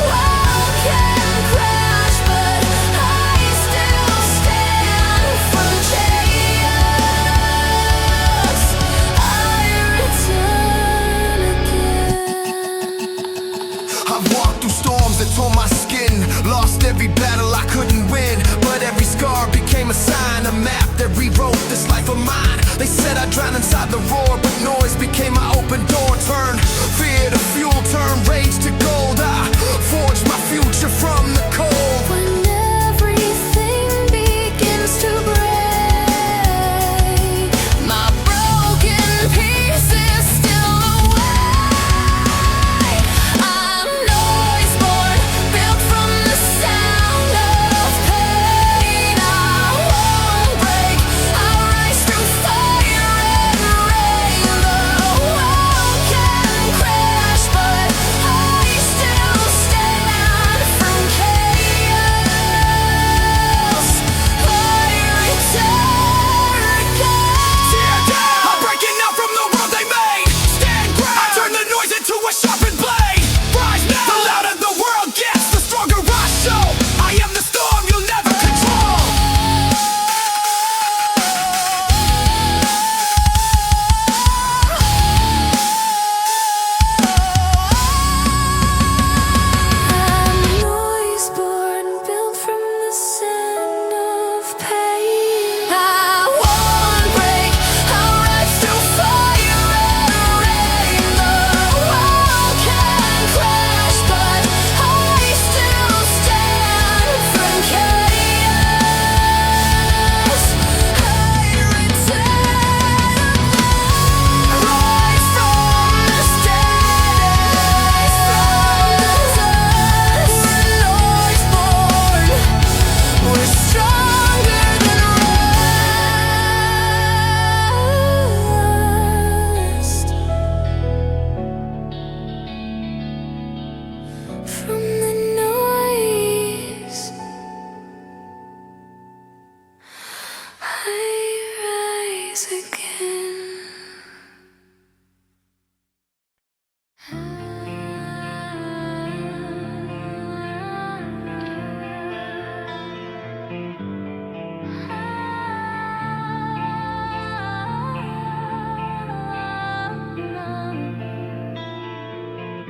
S2: world can crash, but I still stand from chaos. I return again.
S1: I've walked through storms that tore my skin, lost every battle I couldn't win, but every scar became a sign, a map that rewrote this life of mine. They said I drowned inside the roar, but noise became my open door. Turned fear to fuel, turned rage to gold. I forged my future from the cold.
S2: When everything begins to break, my broken pieces still away. I'm NOISEBORN, built from the sound of pain. I won't break. I'll rise through fire and rain. The world can crash, but I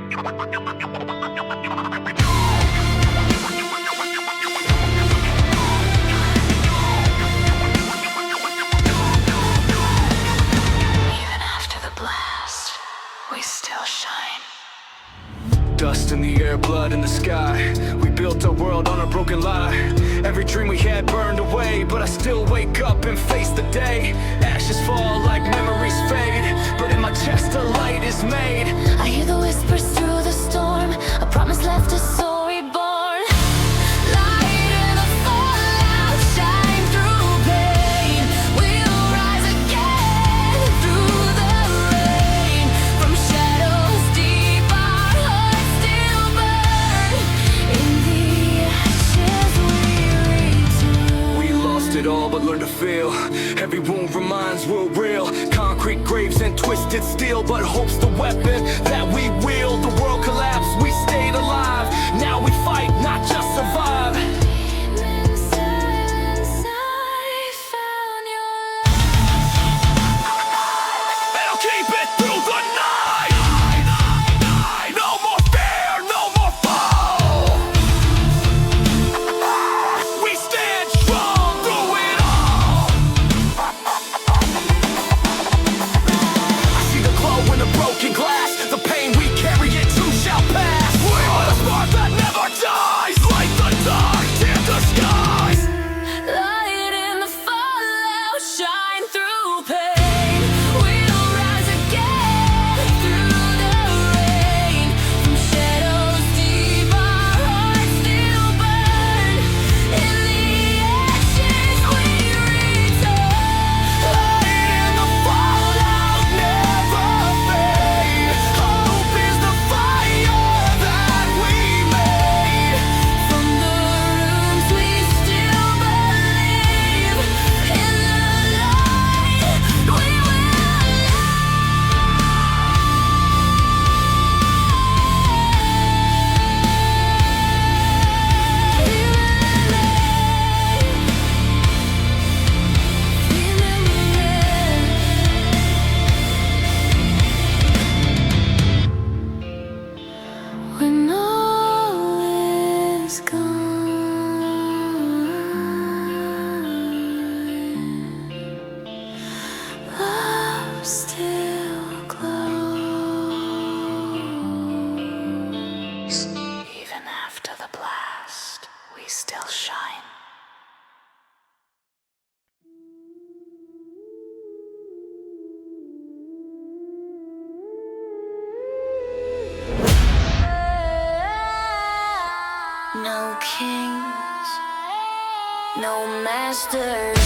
S3: Even after the blast, we still shine.
S1: Dust in the air, blood in the sky. We built our world on a broken lie. Every dream we had burned away, but I still wake up and face the day. Ashes fall like memories fade, but in my chest a light is made.
S2: I hear the whispers through the storm. A promise left a soul reborn. Light in the fallout, shine through pain. We'll rise again through the rain. From shadows deep, our hearts still burn. In the ashes we return.
S1: We lost it all but learned to feel. Every wound reminds we're real. Concrete graves and twisted steel, but hope's the weapon that we wield. The world collapsed, we stayed alive. Now we fight, not just survive.
S2: In silence, I found your
S1: And I'll keep it through the night. No more fear, no more fall. We stand strong through it all. I see the glow in the broken glass. The pain we carry, it too shall pass. We are the spark that never dies. Light the dark, tear the skies.
S2: light in the fallout, shine through pain. We'll rise again through the rain. From shadows deep, our hearts still burn. In the ashes we return.
S1: Light in the fallout, never fade. Hope is the fire that we made.
S2: From the ruins we still believe. In the light we will when all is gone, love still glows.
S3: Even after the blast, we still shine.
S2: No kings, no masters.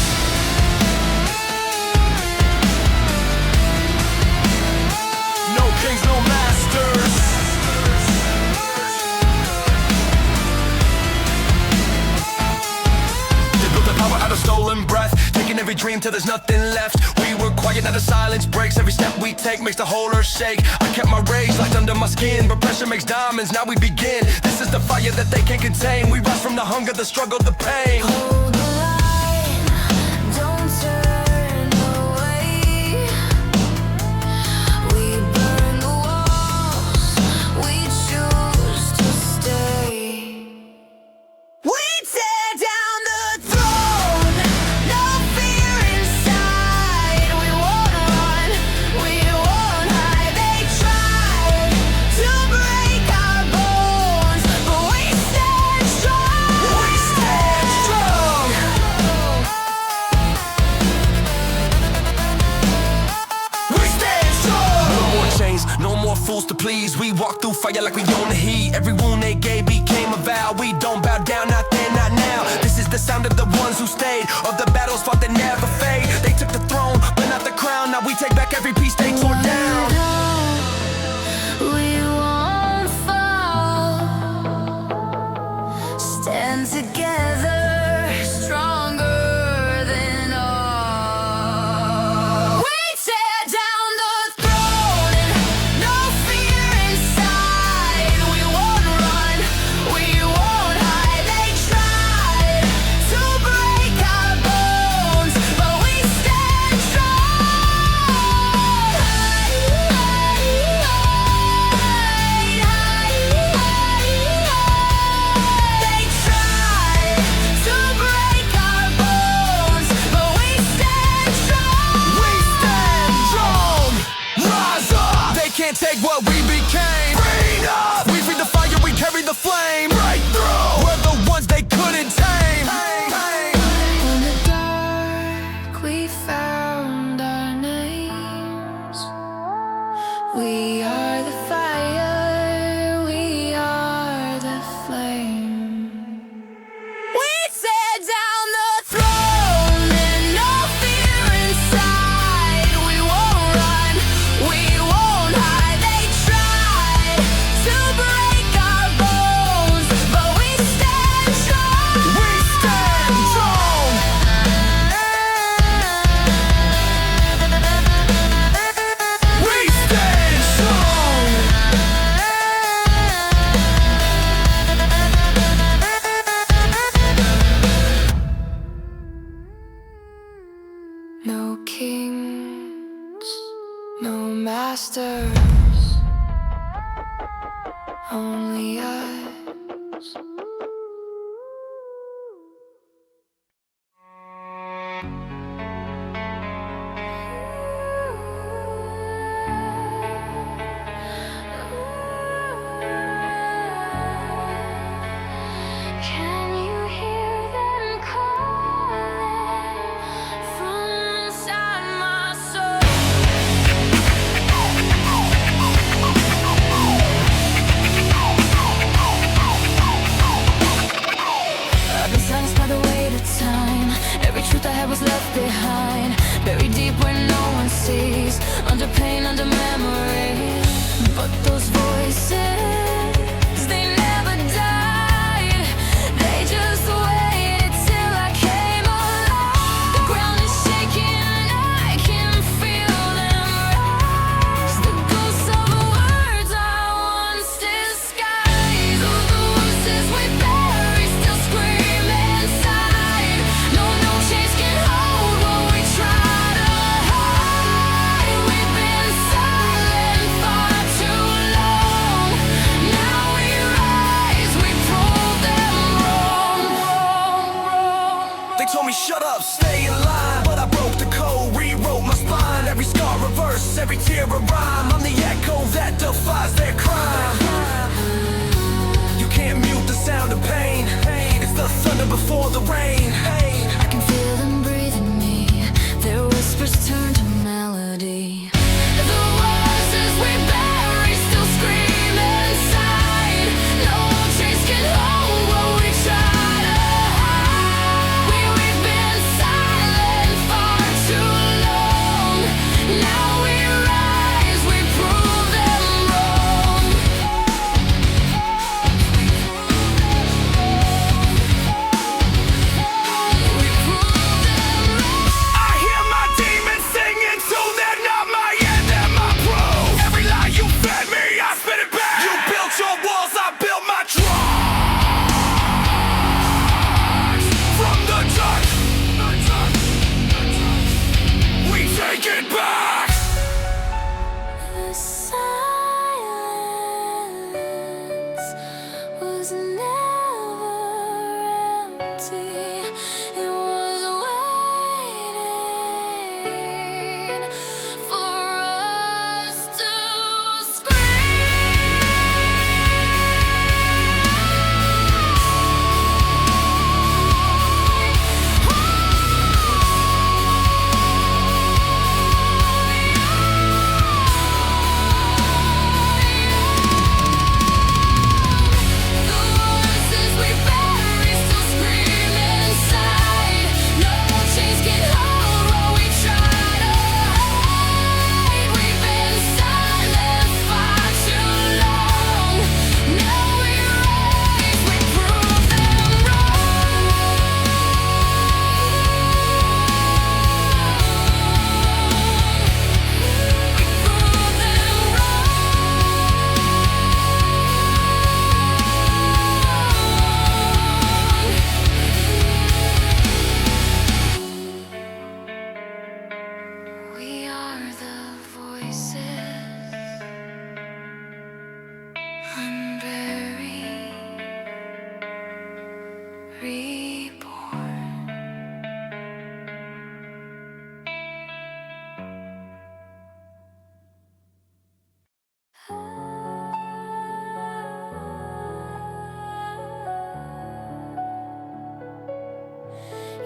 S1: No kings, no masters. They built the power out of stolen breath, taking every dream till there's nothing left. We were quiet, now the silence breaks. Every step we take makes the whole earth shake. I kept my rage locked under my skin, but pressure makes diamonds, now we begin. This is the fire that they can't contain. We rise from the hunger, the struggle, the pain.
S2: Hold the line, don't turn away. We burn the walls, we choose to stay. We tear down the throne, no fear inside. We won't run, we won't hide. They tried to break our bones, but we stand strong.
S1: We stand strong. We stand strong. No more chains, no more fools to please. We walk through fire like we own the heat. Every wound they gave became a vow. We don't bow down, not then, not now. This is the sound of the ones who stayed, of the battles fought that never fade. They took the throne, but not the crown. Now we take back every piece they tore down.
S2: We won't fall. Stand together, stronger than all. We tear down the throne, no fear inside. We won't run, we won't hide. They tried to break our bones, but we stand strong. monsters, only us. Can you hear them calling from inside my soul? I've been silenced by the weight of time. Every truth I had was left behind, buried deep where no one sees, under pain, under memory. But those voices, they never died. They just waited till I came alive. The ground is shaking and I can feel them rise. The ghosts of words I once disguised. Oh, the voices we bury still scream inside. No, no chains can hold what we try to hide. We've been silent far too long. Now we rise, we prove them wrong.
S1: They told me shut up, stay in line, but I broke the code, rewrote my spine. Every scar reverse, every tear a rhyme. I'm the echo that defies their crime. You can't mute the sound of pain. It's the thunder before the rain.
S2: I can feel them breathing me. Their whispers turn to melody. The voices we bury still scream inside. No chains can hold what we try to hide. We've been silent far too long. Now we rise, we prove them wrong. We prove them wrong.
S1: I hear my demons singing, so they're not my end, they're my proof. Every lie you fed me, I spit it back. You built your walls, I built my trust. From the dark, we take it back.
S2: The silence was never empty. It was waiting for us to The voices we bury still scream inside. No chains can hold what we try to hide. We've been silent far too long. Now we rise, we prove them wrong. We prove them wrong. We are the voices unburied, reborn.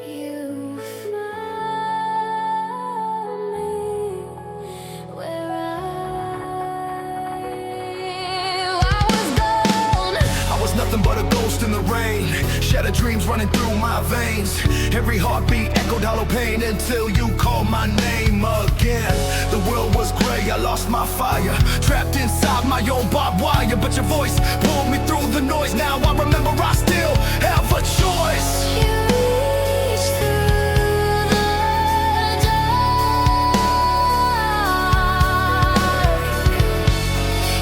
S2: You found me where I was gone.
S1: I was nothing but a ghost in the rain. Shattered dreams running through my veins. Every heartbeat echoed hollow pain until you called my name again. The world was gray, I lost my fire, trapped inside my own barbed wire. But your voice pulled me through the noise. Now I remember I still have a choice.
S2: You reached through the dark.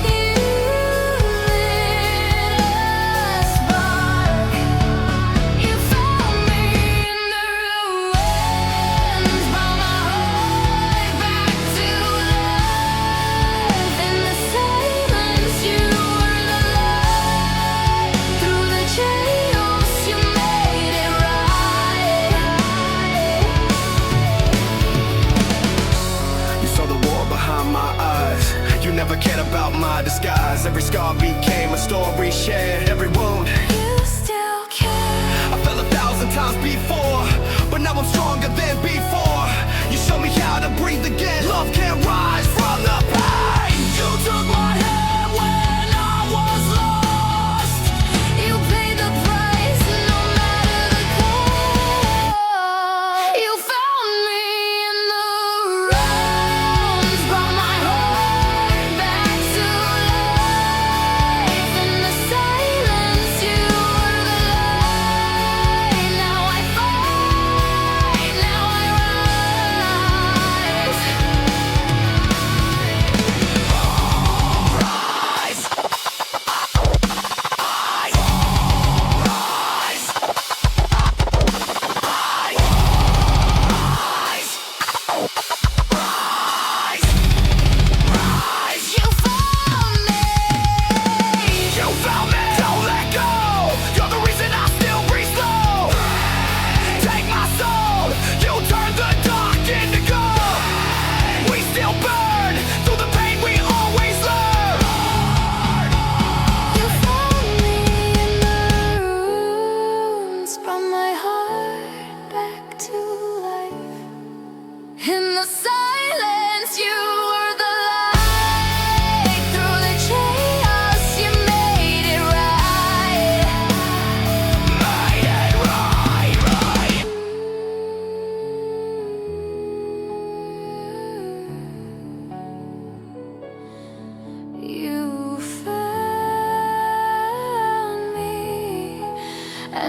S2: You lit a spark. You found me in the ruins, brought my heart back to life.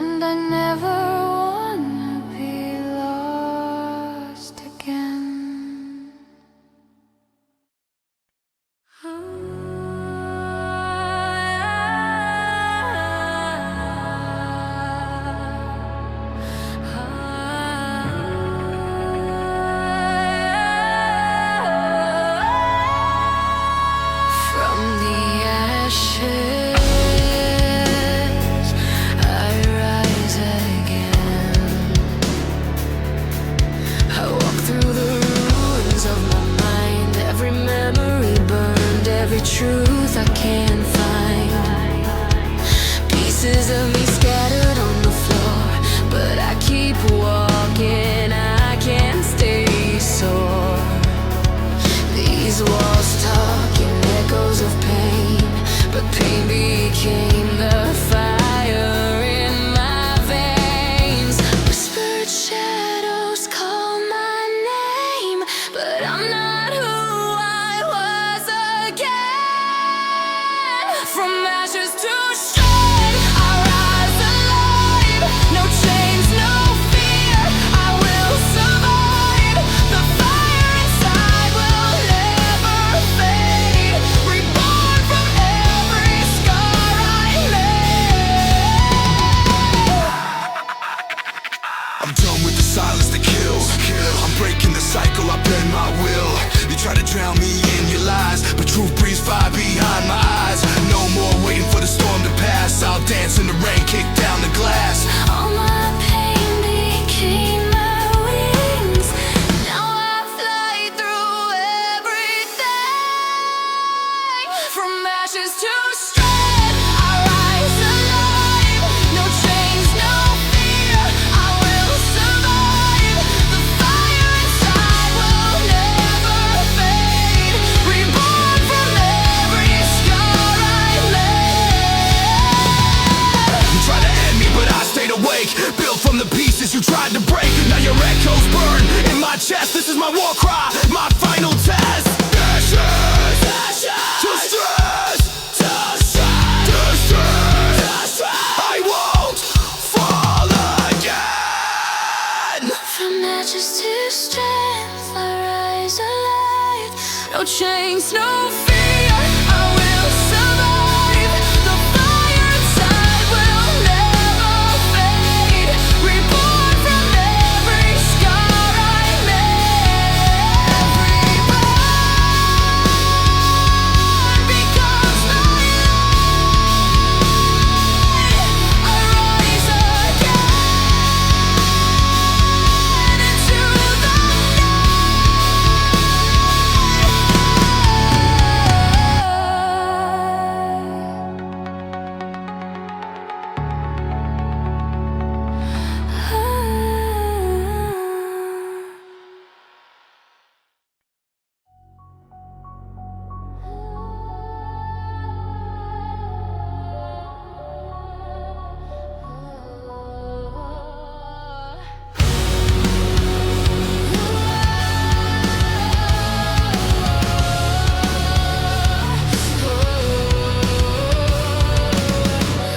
S2: and I never wanna be lost again. From the ashes I rise again. I walk through the ruins of my mind. Every memory burned, every truth I can't find. Pieces of me scattered on the floor, but I keep walking, I can't stay sore. These walls talk in echoes of pain, but pain became the fire in my veins. Whispered shadows call my name, but I'm not who I was again. From ashes to strength, I rise alive. No chains, no fear, I will survive. The fire inside will never fade. Reborn from every scar I made.
S1: I'm done with the silence that kills. I'm breaking the cycle, I bend my will. You try to drown me in your lies, but truth breathes fire behind my eyes. No more waiting for the storm to pass. I'll dance in the rain, kick down the glass.
S2: All my pain became my wings. Now I fly through everything. From ashes to strength, I rise alive. No chains, no fear, I will survive. The fire inside will never fade. Reborn from every scar I made.
S1: You tried to end me, but I stayed awake. Built from the pieces you tried to break. Now your echoes burn in my chest. This is my war cry, my final test. Ashes, ashes, to stress, to stress, to stress, to stress. I won't fall again.
S2: From ashes to strength, I rise alive. No chains, no fear, I will survive. The fire inside will never fade. Reborn from every scar I made. Every burn becomes my light. I rise again into the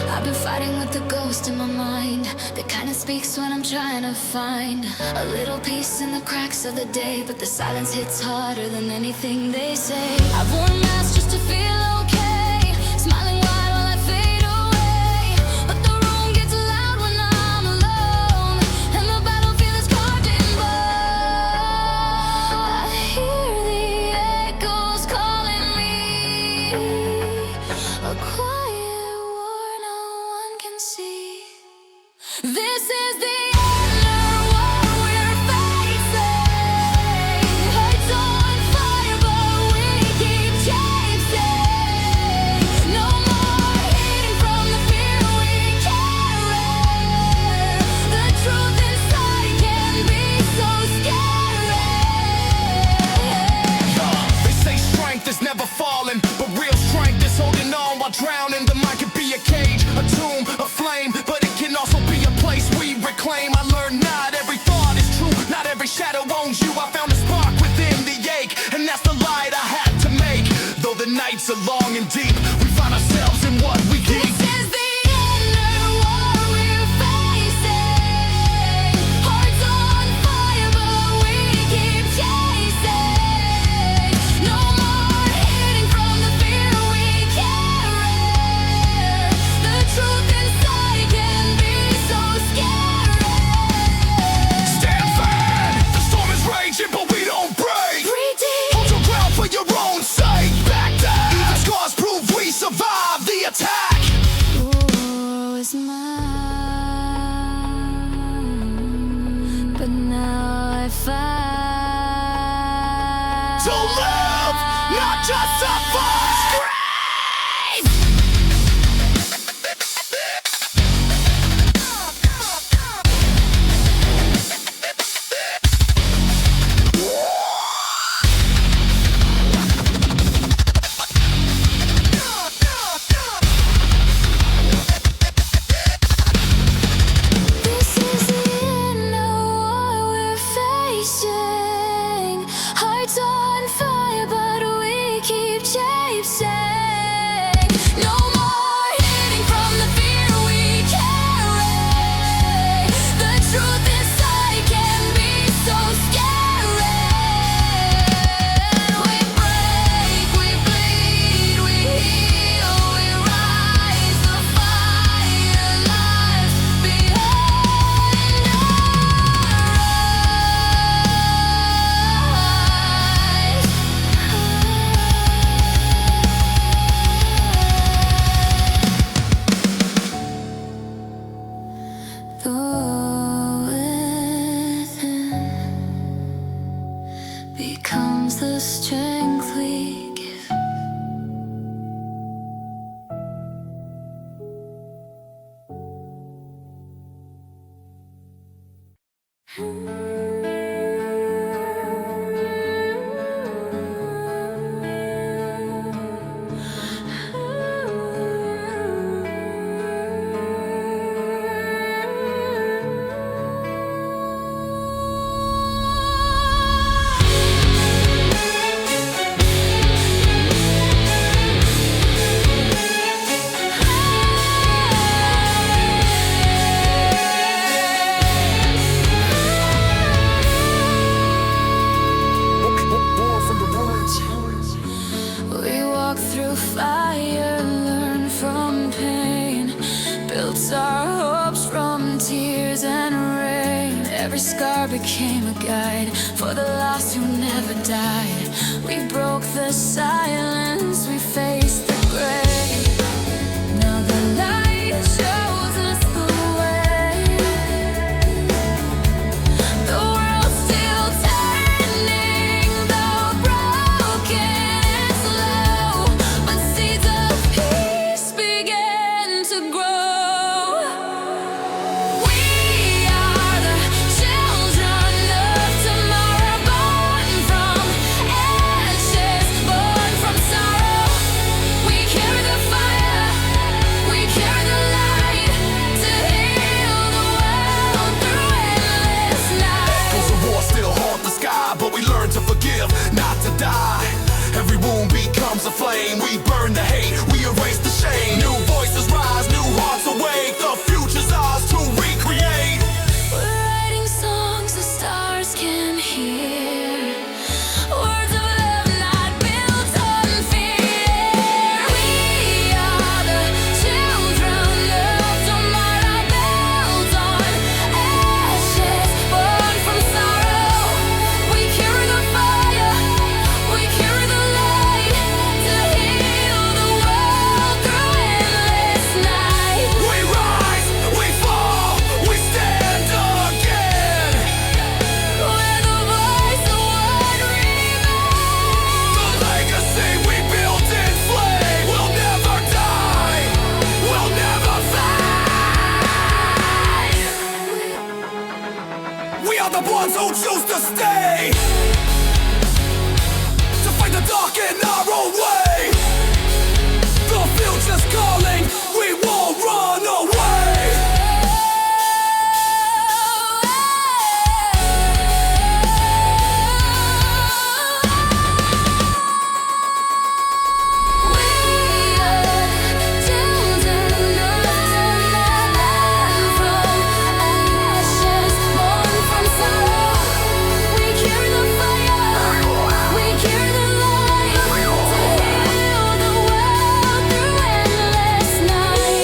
S2: I've been fighting with the ghost in my mind that kinda speaks when I'm trying to find a little peace in the cracks of the day, but the silence hits harder than anything they say. I've worn masks just to feel okay, smiling wide while I fade away, but the room gets loud when I'm alone, and the battlefield is carved in blood. I hear the echoes calling me, a quiet war no one can see. This is the inner war we're facing. Hearts on fire, but we keep chasing. No more hiding from the fear we carry. The truth inside can be so scary.
S1: They say strength is never falling, but real strength is holding on while drowning. The mind could be a cage, a tomb, a flame, but it can also be a place we reclaim. I learned not every thought is true, not every shadow owns you. I found a spark within the ache, and that's the light I had to make. Though the nights are long and deep, we find ourselves in what we keep.
S2: This is the inner war we're facing.
S1: not just a voice. Scream!
S2: This is the end of what we're facing. Hearts on fire, but we keep chasing. No more hiding from the fear we carry. The truth inside can be so scary. We break, we bleed, we heal, we rise. The fire lies behind the within becomes the strength we give. We walk through fire, learn from pain, built our hopes from tears and rain. Every scar became a guide for the lost who never died. We broke the silence, we faced the grave. Now the light shows us the way. The world's still turning, though broken and slow, but seeds of peace begin to grow. We are the children of tomorrow, born from ashes, born from sorrow. We carry the fire, we carry the light to heal the world through endless nights.
S1: Echoes of war still haunt the sky, but we learn to forgive, not to die. Every wound becomes a flame. We burn the hate, we erase the shame. New voices rise, new hearts awake. The future's ours to recreate.
S2: We're writing songs the stars can hear. Words of love not built on fear. We are the children of tomorrow, built on ashes, born from sorrow. We carry the fire, we carry the light to heal the world through endless night.
S1: We rise, we fall, we stand again.
S2: We're the voice of what remains.
S1: The legacy we built in flame will never die, will never fade. We are the ones who choose to stay, to fight the dark in our own way. The future's calling, we won't run away.
S2: We are children of tomorrow, from ashes, born from sorrow. We carry the fire, we carry the light to heal the world through endless night.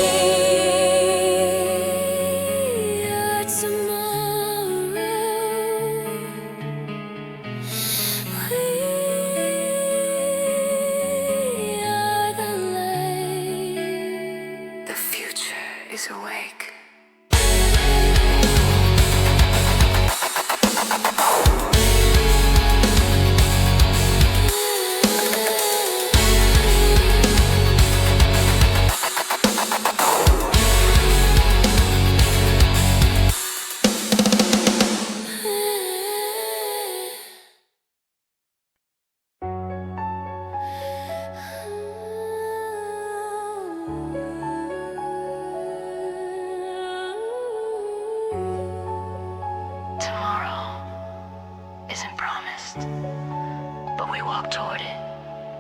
S3: walk toward it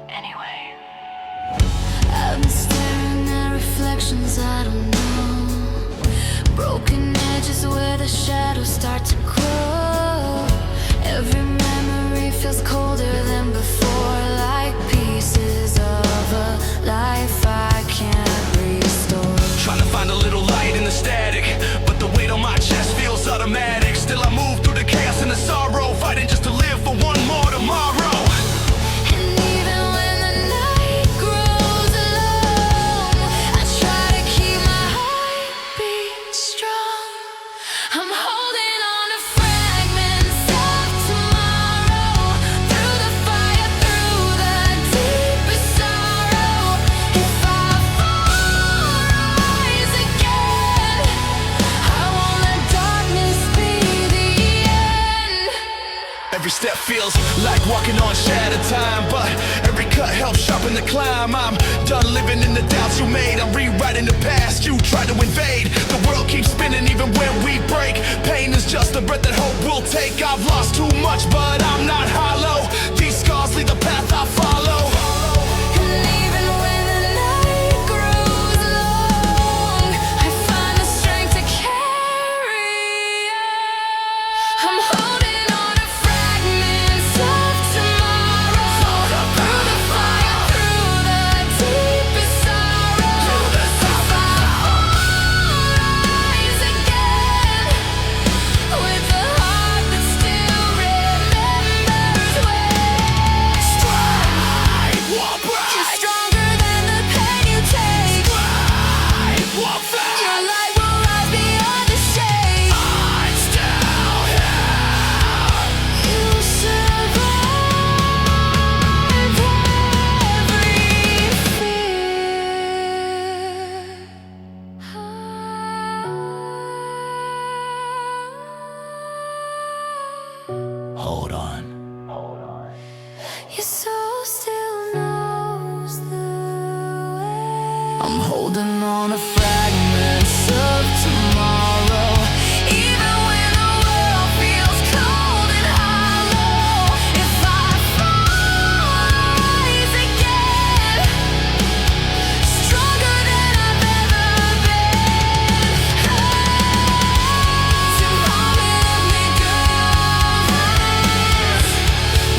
S3: anyway.
S2: I've been staring at reflections I don't know. Broken edges where the shadows start to grow. Every memory feels colder than before, like pieces of a life I can't restore.
S1: Trying to find a little light in the static, but the weight on my chest feels automatic. Still I move through the chaos and the sorrow, fighting just to live for one more tomorrow.
S2: And even when the night grows long, I try to keep my heartbeat strong. I'm holding on to fragments of tomorrow, through the fire, through the deepest sorrow. If I fall, rise again. I won't let darkness be the end.
S1: Every step feels like walking on shattered time, but every cut helps sharpen the climb. I'm done living in the doubts you made. I'm rewriting the past you tried to invade. The world keeps spinning even when we break. Pain is just a breath that hope will take. I've lost too much, but I'm not hollow. These scars lead the path I follow.
S2: And even when the night grows long, I find the strength to carry on. I'm holding on to fragments of tomorrow, through the fire, through the deepest sorrow. If I fall, rise again, with a heart that still remembers when.
S1: Strive, walk
S2: You're
S1: bright.
S2: stronger than the pain you take.
S1: Strive, walk fast.
S2: Your light will rise beyond the shade.
S1: I'm still here.
S2: You survive every fear.
S1: Hold on.
S2: Your soul still knows the way. I'm holding on to fragments of tomorrow, even when the world feels cold and hollow. If I fall, rise again, stronger than I've ever been. Tomorrow let me go,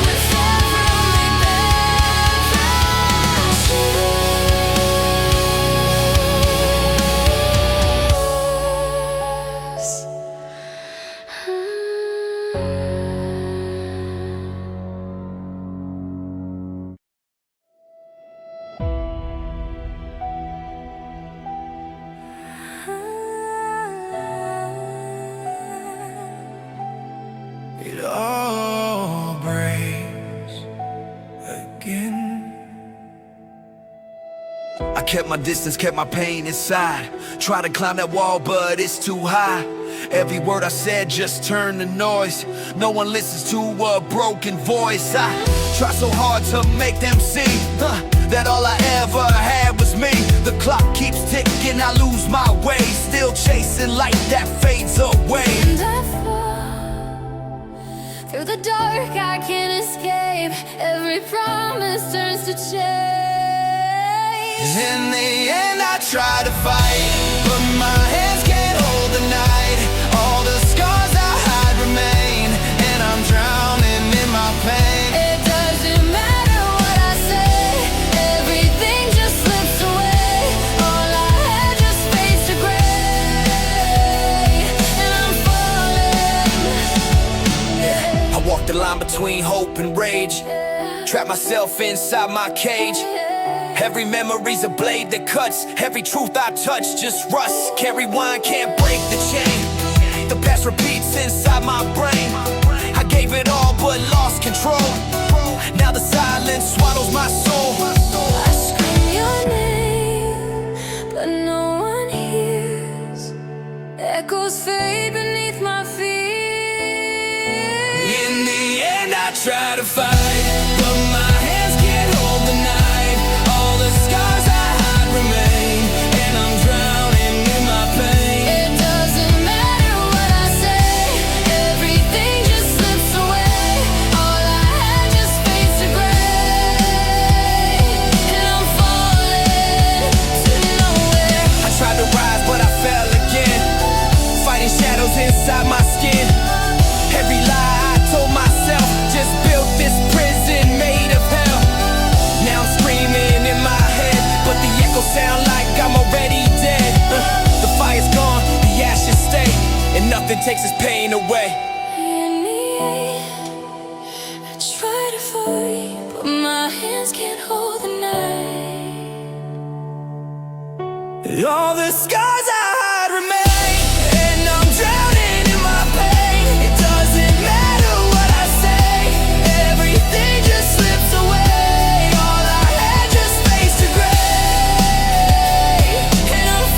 S2: with every
S1: It all breaks again. I kept my distance, kept my pain inside. Tried to climb that wall, but it's too high. Every word I said just turned to noise. No one listens to a broken voice. I try so hard to make them see that all I ever had was me. The clock keeps ticking, I lose my way. Still chasing light that fades away.
S2: And I fall through the dark, I can't escape. Every promise turns to change.
S1: In the end I try to fight, but my hands can't hold the night. All the scars I hide remain, and I'm drowning in my pain.
S2: It doesn't matter what I say, everything just slips away. All I had just fades to gray, and I'm falling.
S1: I walk the line between hope and rage, trap myself inside my cage. Every memory's a blade that cuts. Every truth I touch just rust. Can't rewind, can't break the chain. The past repeats inside my brain. I gave it all but lost control. Now the silence swallows my soul.
S2: I scream your name, but no one hears. Echoes fade beneath my feet.
S1: In the end I try to fight, but my hands can't hold the night. All the scars I hide remain, and I'm drowning in my pain.
S2: It doesn't matter what I say, everything just slips away. All I had just fades to gray.
S1: takes his pain away.
S2: I try to fight, but my hands can't hold the knife.
S1: All the scars I hide remain, and I'm drowning in my pain. It doesn't matter what I say, everything just slips away. All I had just fades to gray, and I'm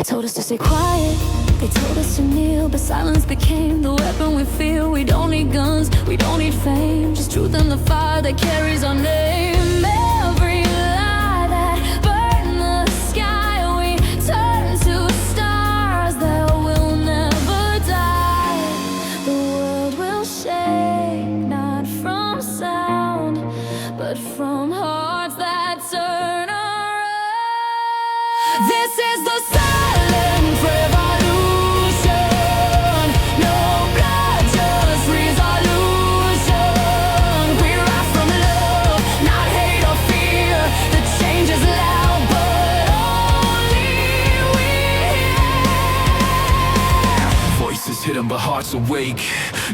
S2: told us to stay quiet, they told us to kneel, but silence became the weapon we feel. We don't need guns, we don't need fame, just truth in the fire that carries our name. Every lie that burned the sky, we turn to stars that will never die. The world will shake, not from sound, but from hearts that turn around. This is the silent revolution. No blood, just resolution. We rise from love, not hate or fear. The change is loud, but only we hear.
S1: voices hidden but hearts awake,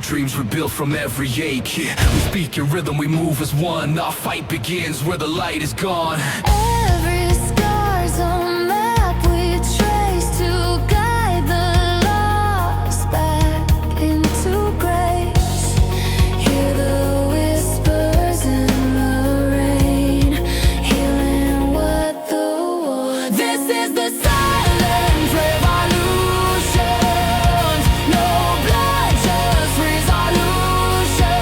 S1: dreams rebuilt from every ache. We speak in rhythm, we move as one. Our fight begins where the light is gone.
S2: Every scar's a map we trace to guide the lost back into grace. Hear the whispers in the rain, healing what the war. This is the silent revolution. No blood, just resolution.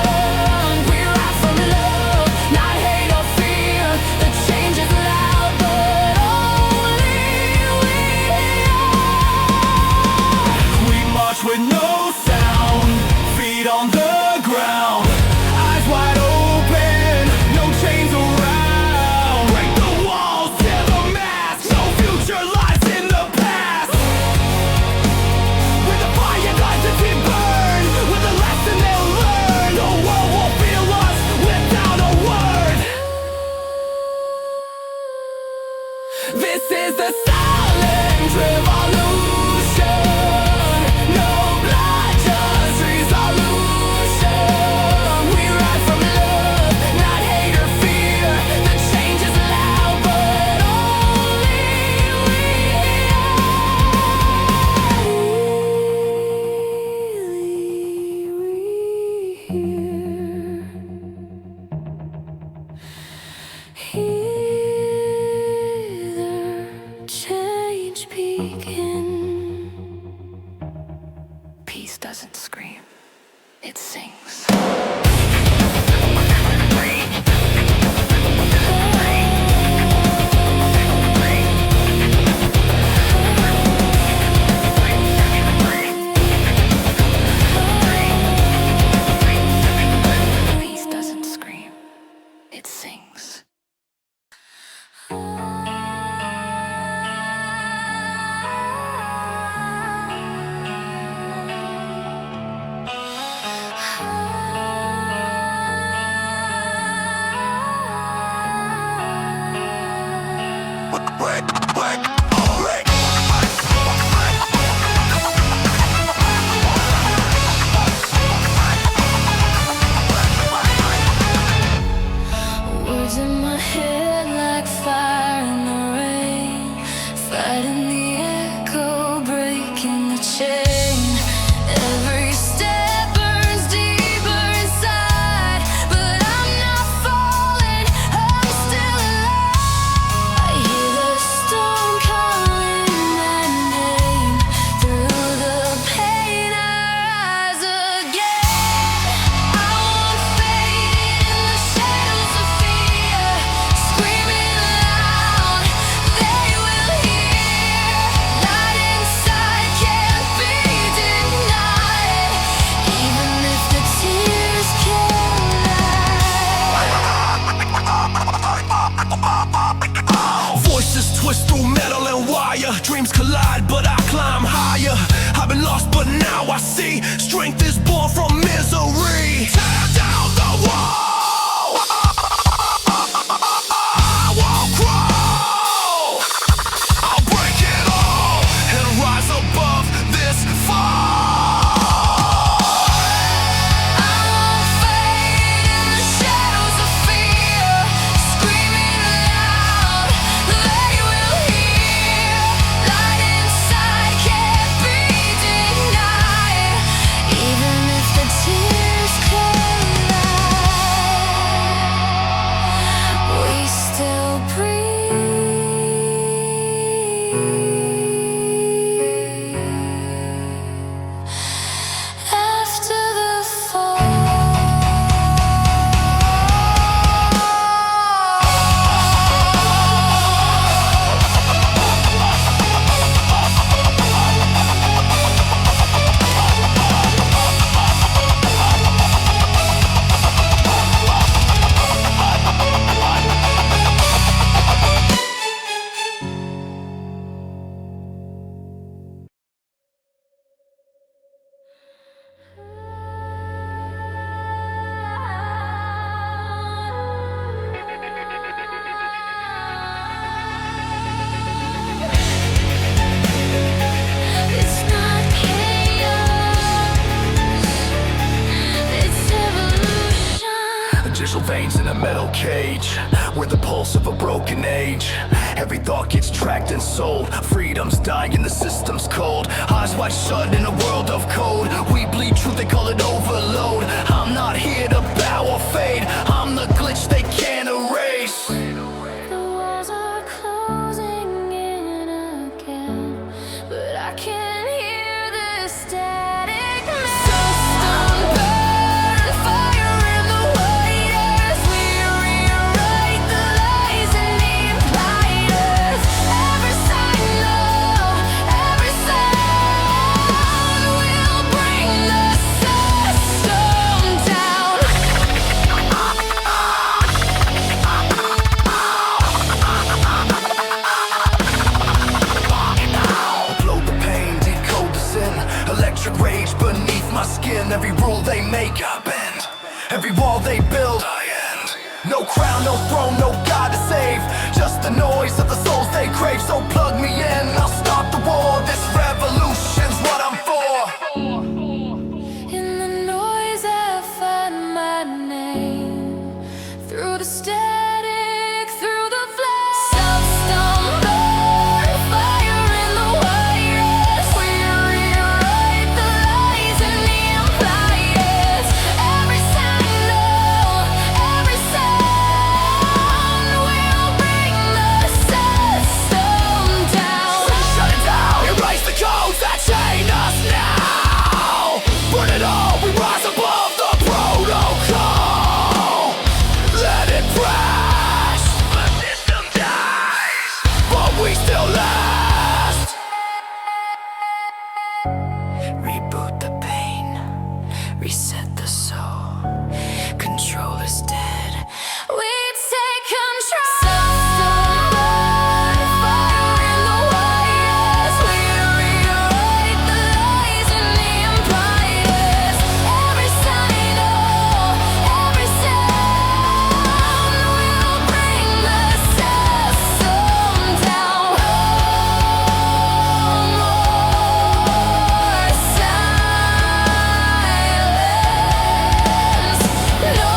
S2: We rise from love, not hate or fear. The change is loud.
S1: Digital veins in a metal cage. We're the pulse of a broken age. Every thought gets tracked and sold. Freedom's dying and the system's cold. Eyes wide shut in a world of code. We bleed truth, they call it overload. I'm not here to bow or fade. I'm the glitch they can't erase.
S2: The walls are closing in again, but I can't hear the static. System burn, fire in the white as we rewrite the lies and the implied us. Every sign, every sound will bring the system down.
S1: Upload the pain, decode the sin. Electric rage beneath my skin. Every rule they make, I bend. Every wall they build, I end. No crown, no throne, no God to save. Just the noise of the souls they crave. So plug me in, I'll stop the war. This revolution's what I'm for.
S2: In the noise I find my name. Through the static, through the flame. Self-stumble, fire in the wires. We rewrite the lies and the implied. Every sign, every sound will bring the system down.
S1: Shut it down, erase the codes that chain us now. Burn it all, we rise above the protocol. Let it crash, the system dies, but we still last. Reboot the pain, reset the soul. Control is dead.
S2: We take control. Self-stumble, fire in the wires. We rewrite the lies and the implied. Every sign, every sound will bring the system down. No more silence. No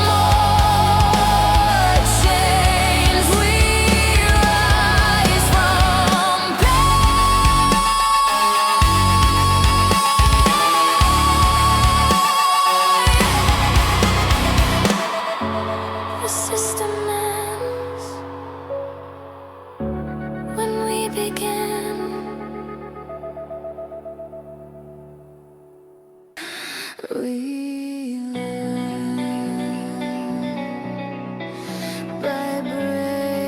S2: more chains. We rise from pain. The system ends when we begin. We live by breaking.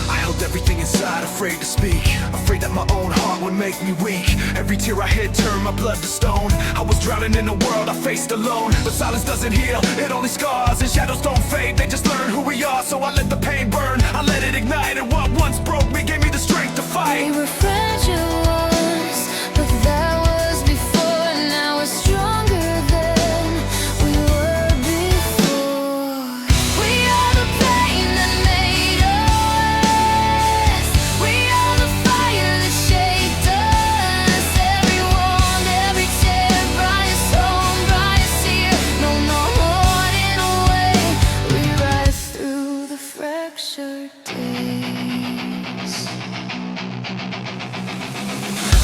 S1: I held everything inside, afraid to speak. Afraid that my own heart would make me weak. Every tear I hid turned my blood to stone. I was drowning in a world I faced alone. But silence doesn't heal, it only scars. And shadows don't fade, they just learn who we are. So I let the pain burn, I let it ignite. And what once broke me gave me the strength to fight.
S2: We were fragile once, but that was before. Now we're stronger than we were before. We are the pain that made us. We are the fire that shaped us. Every wound, every tear brought us home, brought us here. No more running away. We ride through the fractured days.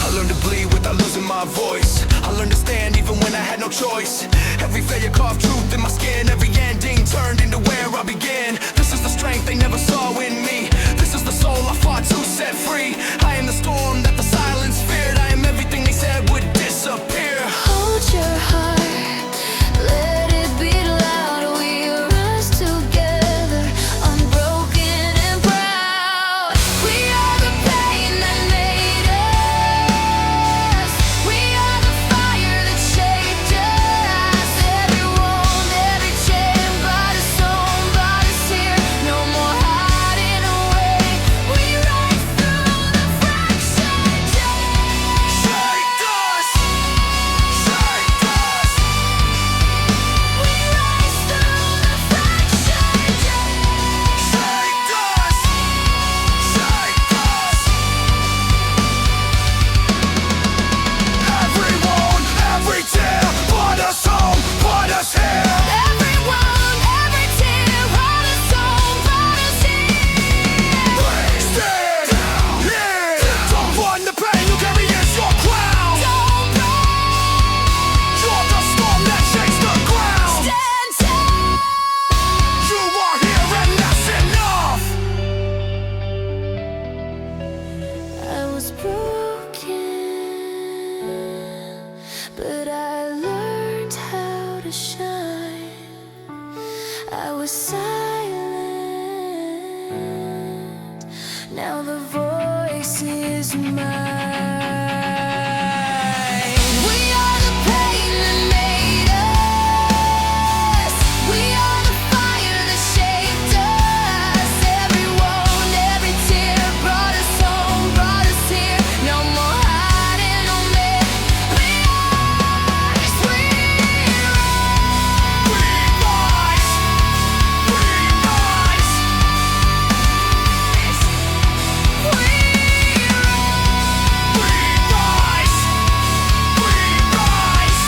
S1: I learned to bleed without losing my voice. I learned to stand even when I had no choice. Every failure carved truth in my skin. Every ending turned into where I began. This is the strength they never saw in me. This is the soul I fought to set free. I am the storm that the silence feared. I am everything they said would disappear.
S2: Hold your heart, let it beat loud. We rise together, unbroken and proud. We are the pain that made us. We are the fire that shaped us. Every wound, every chain brought us home, brought us here. No more hiding but I learned how to shine. I was silent, now the voice is mine. We are the pain that made us. We are the fire that shaped us. Every wound, every tear brought us home, brought us here. No more hiding, no more. We rise, we rise. We rise, we rise. We rise, we rise.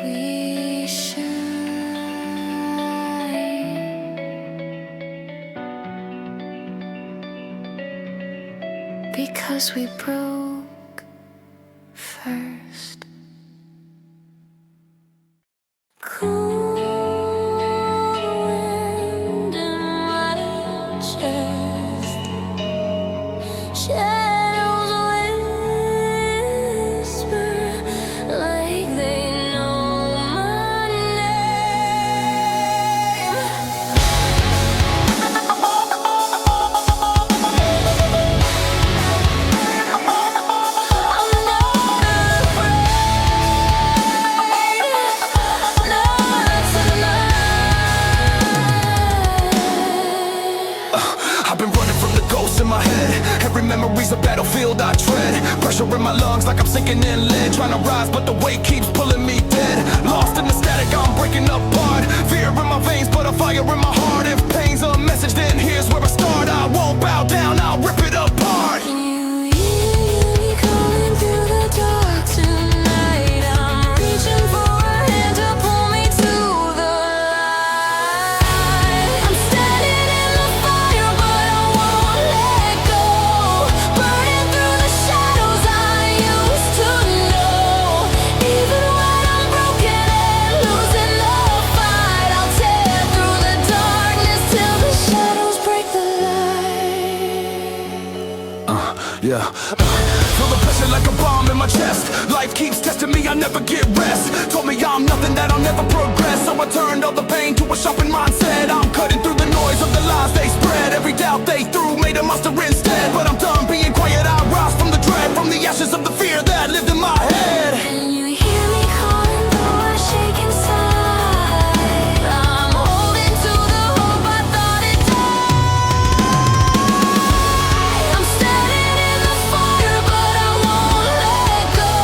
S2: We shine because we broke first. Cool wind in my chest. Shadows whisper like they know my name. I'm not afraid, not tonight.
S1: I've been running from the ghosts in my head. Every memory's a battlefield I tread. Pressure in my lungs like I'm sinking in lead. Trying to rise but the weight keeps pulling me dead. Lost in the static, I'm breaking apart. Fear in my veins but a fire in my heart. If pain's a message then here's where I start. I won't bow down, I'll rip it apart.
S2: Can you hear me calling through the dark tonight? I'm reaching for a hand to pull me to the light. I'm standing in the fire, but I won't let go. Burning through the shadows I used to know. Even when I'm broken and losing the fight, I'll tear through the darkness till the shadows break the light.
S1: Yeah. Feel the pressure like a bomb in my chest. Life keeps testing me, I never get rest. Told me I'm nothing, that I'll never progress. So I turned all the pain to a sharpened mindset. I'm cutting through the noise of the lies they spread. Every doubt they threw made a monster instead. But I'm done being quiet, I rise from the dread. From the ashes of the fear that lived in my head.
S2: Can you hear me calling though I shake inside? I'm holding to the hope I thought it died. I'm standing in the fire but I won't let go.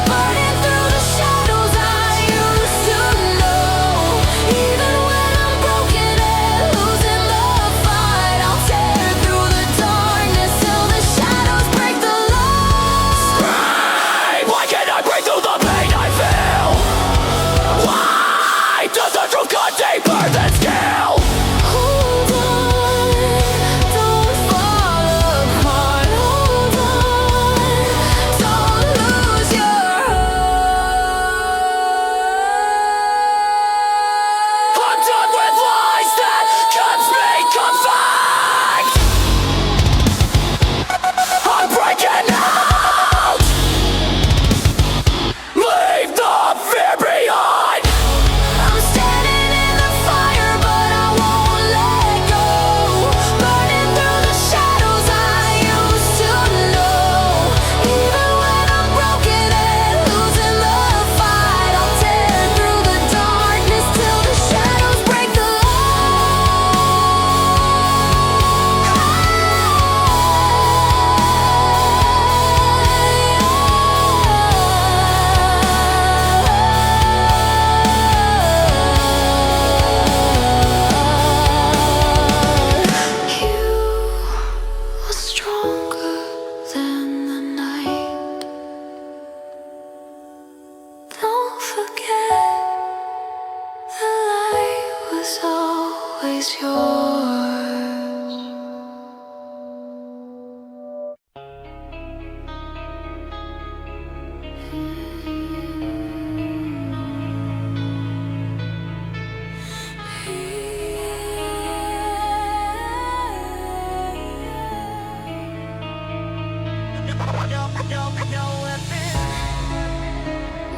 S2: Burning through the shadows I used to know. Even when I'm broken and losing the fight, I'll tear through the darkness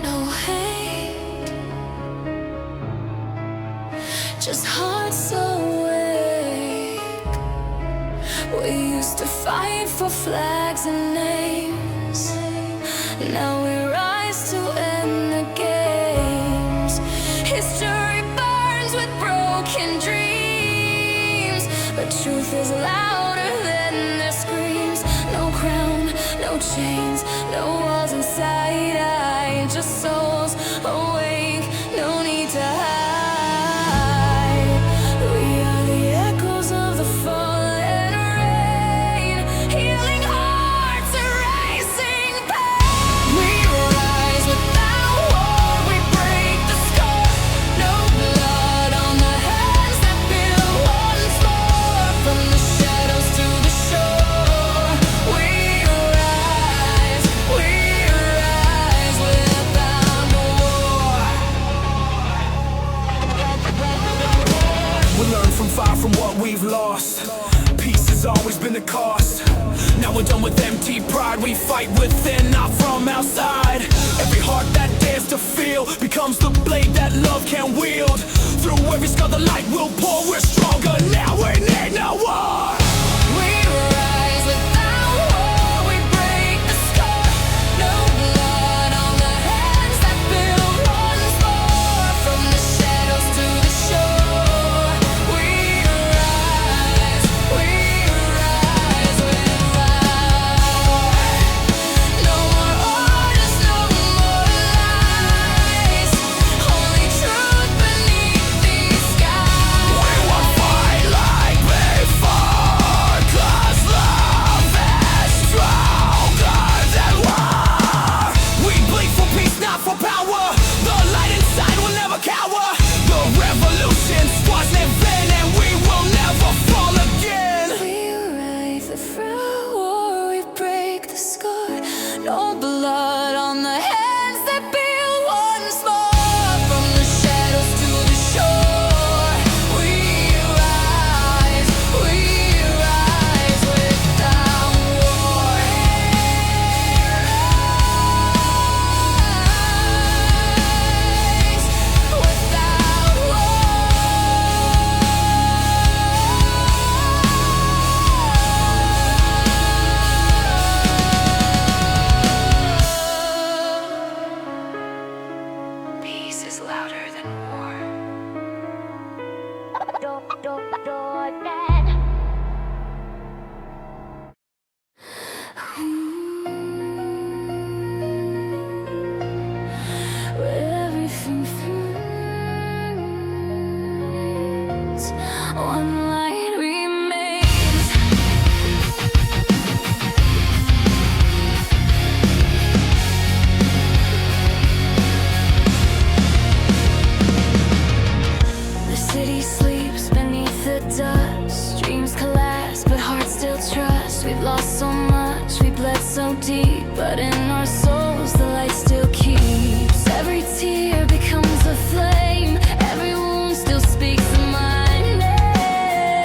S2: No hate, just hearts awake. We used to fight for flags and names. Now we rise to end the games. History burns with broken dreams, but truth is louder than their screams. No crown, no chains, no walls inside. I just souls awake, no need to hide. We are the echoes of the fallen rain, healing hearts, erasing pain. We rise without war, we break the scar. No blood on the hands that build once more. From the shadows to the shore, we rise without war.
S1: We learn from far from what we've lost. Peace has always been the cost. Now we're done with empty pride. We fight within, not from outside. Every heart that dares to feel becomes the blade that love can wield. Through every scar the light will pour. We're stronger now, we need no war.
S2: We rise without war, we break the scar. No blood on the hands that build once more. From the shadows to the shore, we rise without war. No more orders, no more lies. Only truth beneath these skies.
S1: We won't fight like before, 'cause love is stronger than war. We bleed for peace, not for power. The light inside will never cower. The revolution was in vain, and we will never fall again.
S2: We rise without war, we break the scar. No blood on the hands that build once more. From the shadows to the shore, we rise without war. Rise without war.
S3: Peace is louder than war.
S2: Where everything fades, one light remains. The city sleeps beneath the dust. Dreams collapse, but hearts still trust. We've lost so much, we bled so deep, but in our souls the light still keeps. Every tear becomes a flame, every wound still speaks my name.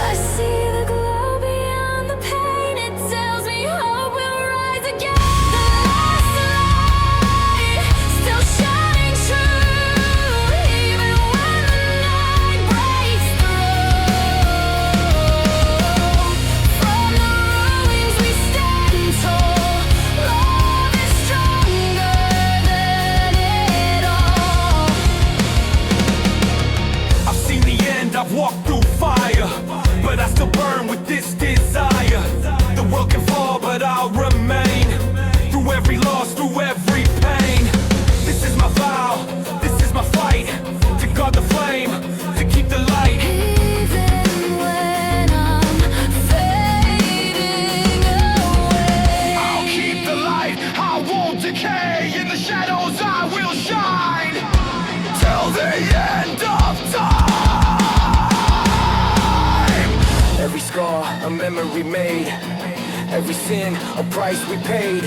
S2: I see the glow beyond the pain, it tells me hope will rise again. The last light still shining true, even when the night breaks through. From the ruins we stand tall. Love is stronger than it all.
S1: I've seen the end, I've walked through fire, but I still burn with this desire. The world can fall, but I'll remain. Through every loss, through every pain. This is my vow, this is my fight. To guard the flame, to keep the light.
S2: Even when I'm fading away,
S1: I'll keep the light, I won't decay. In the shadows I will shine, till the end of time. Every scar, a memory made. Every sin, a price we paid.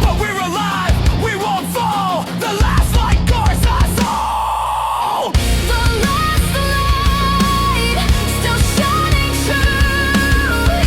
S1: But we're alive, we won't fall. The last light guards us all.
S2: the last light still shining true,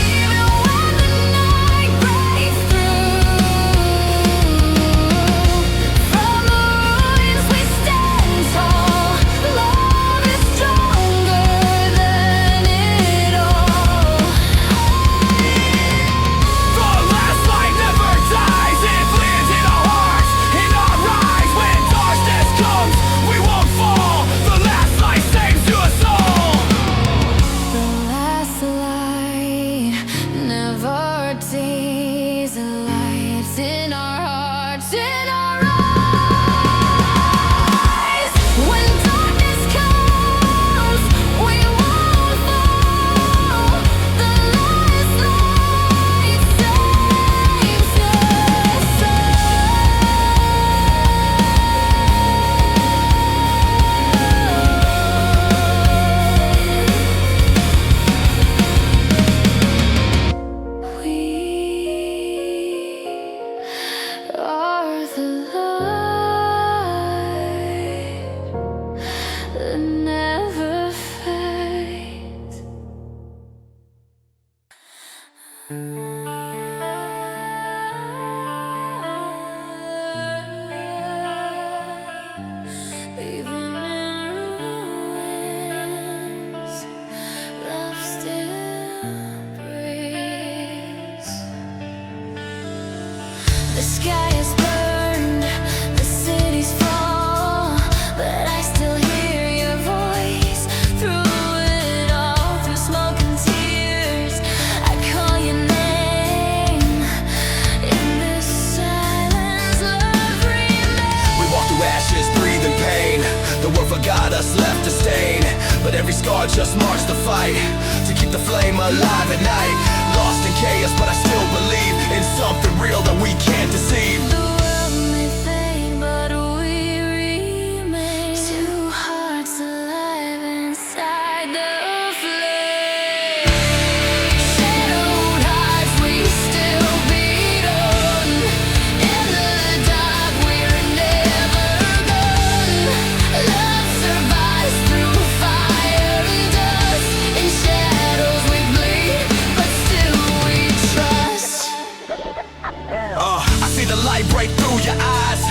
S2: sky is burned, the cities fall, but I still hear your voice through it all. Through smoke and tears, I call your name. In this silence, love remains.
S1: We walk through ashes, breathing pain. The world forgot us, left a stain. But every scar just marks the fight to keep the flame alive at night. Lost in chaos, but I still believe in something real that we can't deceive.
S2: The world may fade, but we remain. Two hearts alive inside the flame. Shadowed hearts, we still beat on. In the dark, we're never gone. Love survives through fire and dust. In shadows we bleed, but still we trust.
S1: I see the light break through your eyes.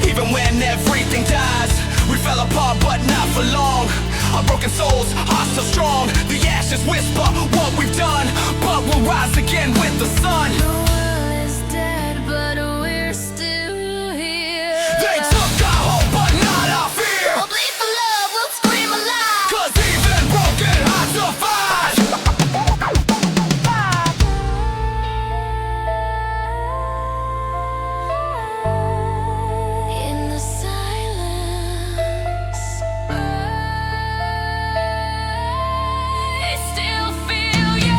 S1: Even when everything dies, we fell apart but not for long. Our broken souls are still strong. The ashes whisper what we've done, but we'll rise again with the sun.
S2: The world is dead, but we're still here.
S1: They took our hope but not our fear.
S2: We'll bleed for love, we'll scream alive.
S1: 'Cause even broken hearts survive.
S2: In the silence, I still feel you.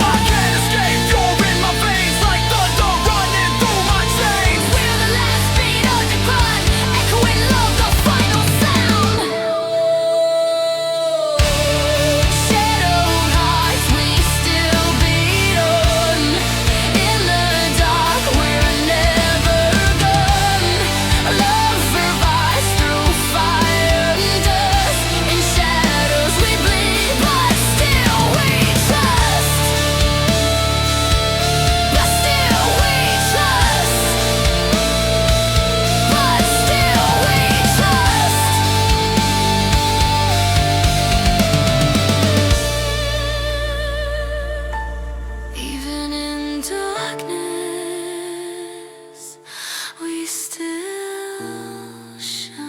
S1: I can't escape, you're in my veins like thunder running through my chains.
S2: We're the last beat of the grind, echoing love, the final sound. Shadowed hearts, we still beat on. In the dark, we're never gone. Love survives through fire and dust. In shadows we bleed, but still we trust. But still we trust. But still we trust. Even in darkness, we still shine.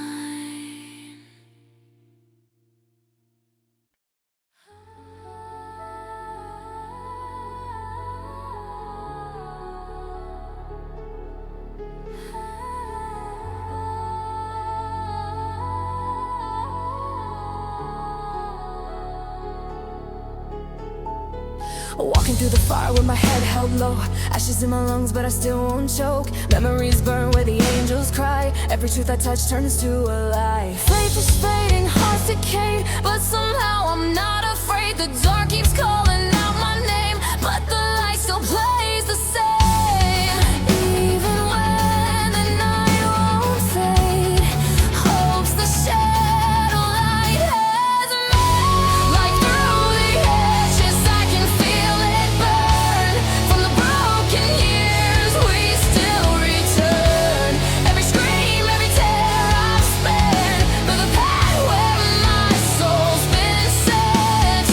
S2: Walking through the fire with my head held low. Ashes in my lungs, but I still won't choke. Memories burn where the angels cry. Every truth I touch turns to a lie. Faith is fading, hearts decayed, but somehow I'm not afraid. The dark keeps calling out my name, but the light still plays the same. Even when the night won't fade, hope's the shadow light has made. Like through the ashes, I can feel it burn. From the broken years, we still return. Every scream, every tear I've spared, through the path where my soul's been set.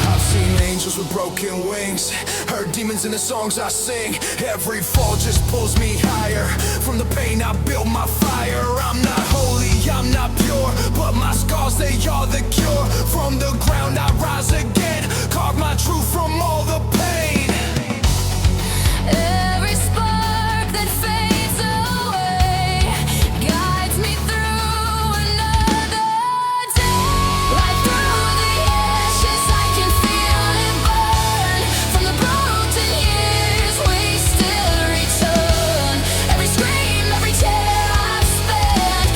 S1: I've seen angels with broken wings, heard demons in the songs I sing. Every fall just pulls me higher. From the pain I build my fire. I'm not holy, I'm not pure, but my scars, they are the cure. From the ground I rise again, carve my truth from all the pain.
S2: Every spark that fades away guides me through another day. Right through the ashes, I can feel it burn. From the broken years, we still return. Every scream, every tear I've spent,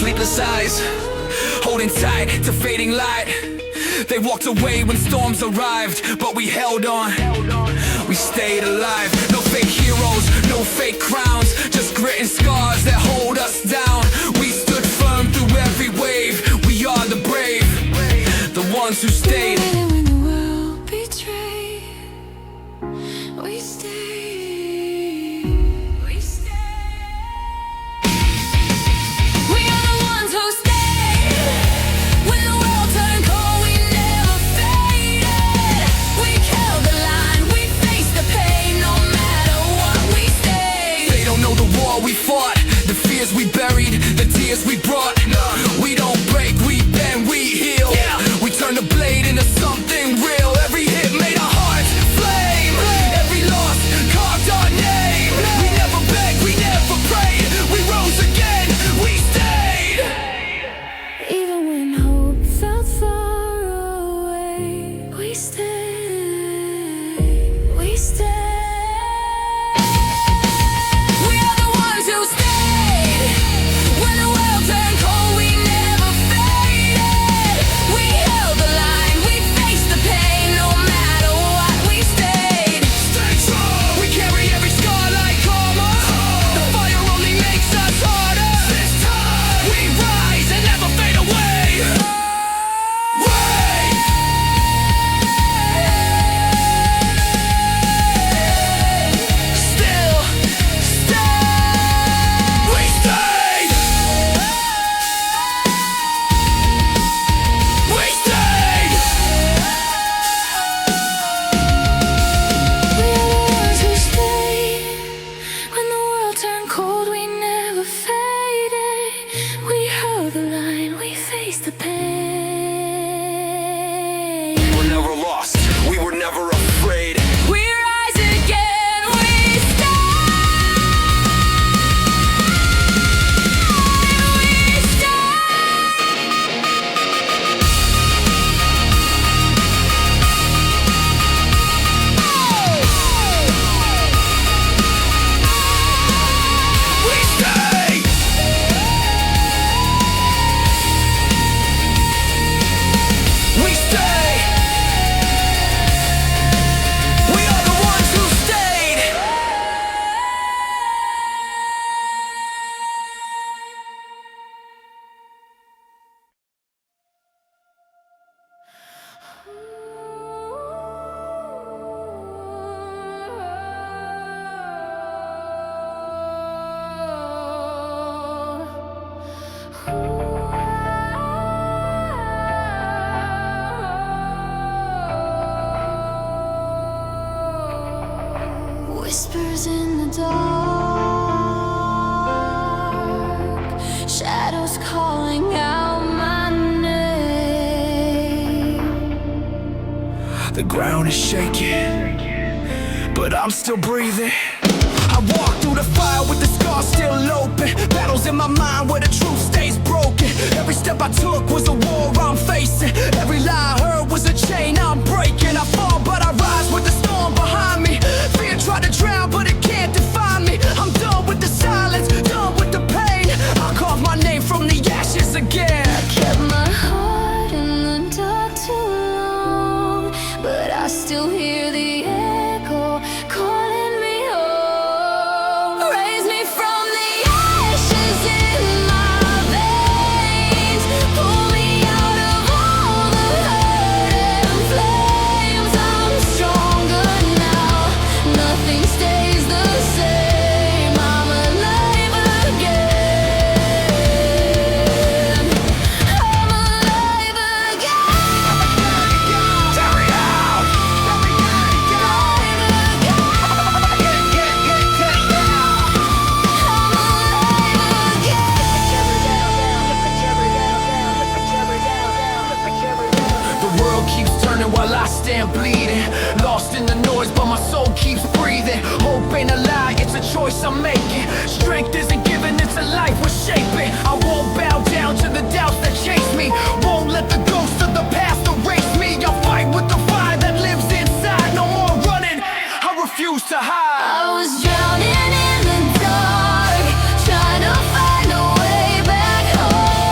S1: sleepless eyes, holding tight to fading light. They walked away when storms arrived, but we held on, we stayed alive. No fake heroes, no fake crowns, just grit and scars that hold us down. We stood firm through every wave, we are the brave, the ones who stayed.
S2: When the world betrayed, we stayed, we stayed. We are the ones who stayed. When the world turned cold, we never faded. We held the line, we faced the pain, no matter what, we stayed.
S1: They don't know the war we fought, the fears we buried, the tears we brought. We don't break, we bend, we heal. We turn the blade into something real. Every hit made our hearts flame. Every loss carved our name. We never begged, we never prayed. We rose again, we stayed.
S2: Even when hope felt far away, we stayed, we stayed. We are the ones who stayed. When the world turned cold, we never faded. We held the line, we faced the pain, no matter what, we stayed.
S1: Stay strong. We carry every scar like armor. The fire only makes us harder. This time we rise and never fade away. Still stay. We stayed. We stayed.
S2: We are the ones who stayed. When the world turned cold, we never faded. We held the line, we faced the pain.
S1: We were never lost. We were never afraid.
S2: We rise again, we
S1: We stay. We stay. We are the ones who stayed.
S2: Whispers in the dark, shadows calling out my name.
S1: The ground is shaking, but I'm still breathing. I walk through the fire with the scars still open. Battles in my mind where the truth stays broken. Every step I took was a war I'm facing. Every lie I heard was a chain I'm breaking. I fall but I rise with the storm behind me. Fear tried to drown but it can't define me. I'm done with the silence, done with the pain. I'll carve my name from the ashes again.
S2: Kept my heart in the dark too long, but I still hear the echo calling me home. Raise me from the ashes in my veins. Pull me out of all the hurt and flames. I'm stronger now, nothing stays the same. I'm alive again. I'm alive again.
S1: Carry out. The world keeps turning while I stand bleeding. Lost in the noise, but my soul keeps breathing. Hope ain't a lie, it's a choice I'm making. Strength isn't given, it's a life we're shaping. I won't bow down to the doubts that chase me. Won't let the ghosts of the past erase me. I'll fight with the fire that lives inside. No more running, I refuse to hide.
S2: I was drowning in the dark, trying to find a way back home.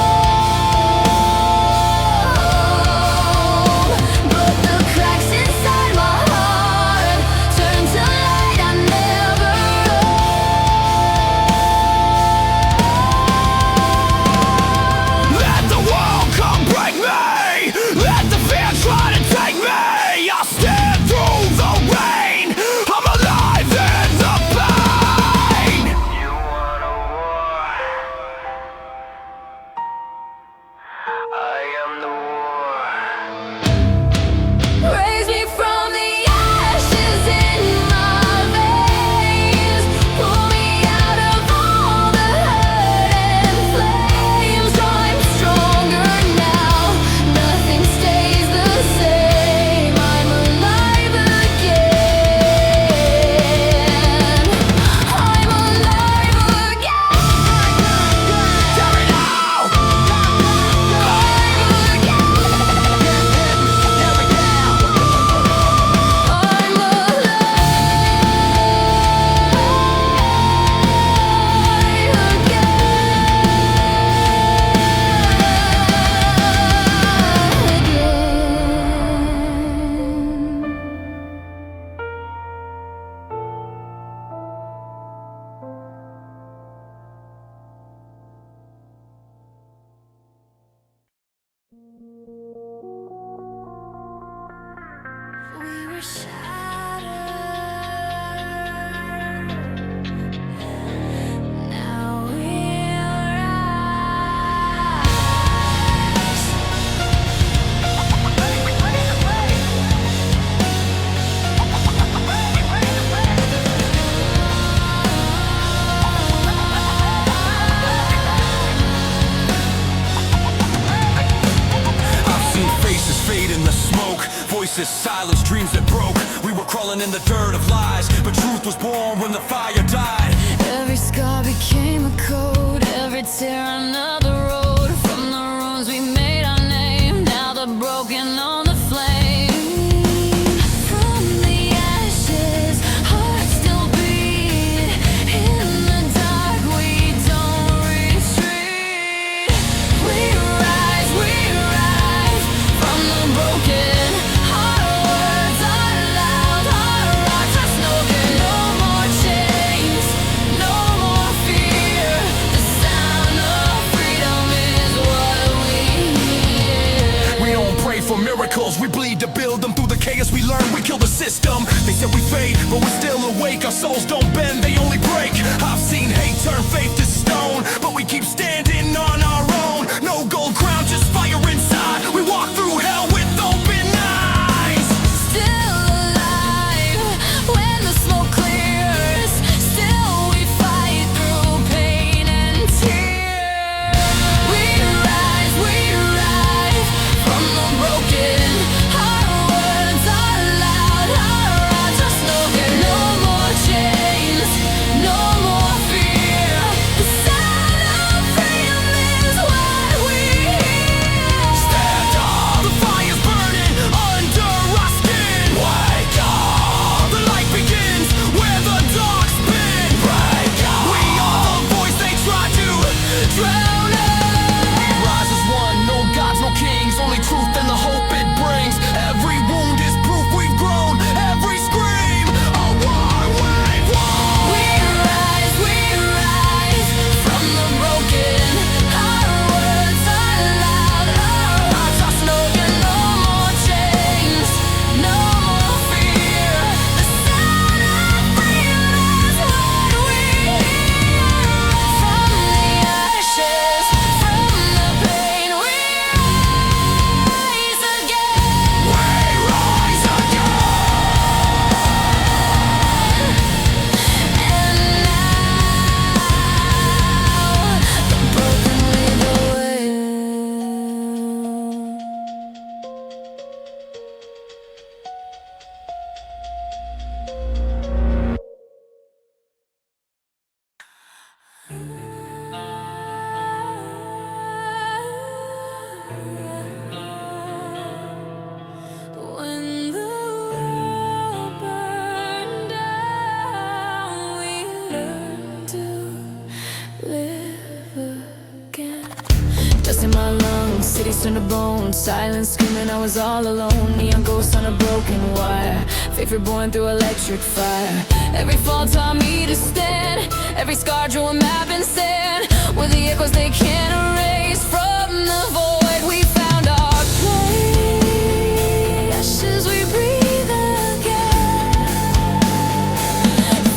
S1: Voices, silence, dreams that broke. We were crawling in the dirt of lies, but truth was born when the fire died.
S2: Every scar became a code, every tear another road. From the ruins we made our name, now the broken on the flame. From the ashes, hearts still beat. In the dark we don't retreat. We rise from the broken.
S1: We bleed to build them through the chaos we learn. We kill the system. They said we fade, but we're still awake. Our souls don't bend, they only break. I've seen hate turn faith to stone, but we keep standing on our own. No gold crown, just fire inside. We walk through hell with open eyes.
S2: Still alive when the smoke clears. Still we fight through pain and tears. We rise from the broken.
S4: To the bone, silence screaming, I was all alone. Neon ghosts on a broken wire, faith reborn through electric fire. Every fall taught me to stand, every scar drew a map and sand. With the echoes they can't erase, from the void we found our place. Ashes we breathe again.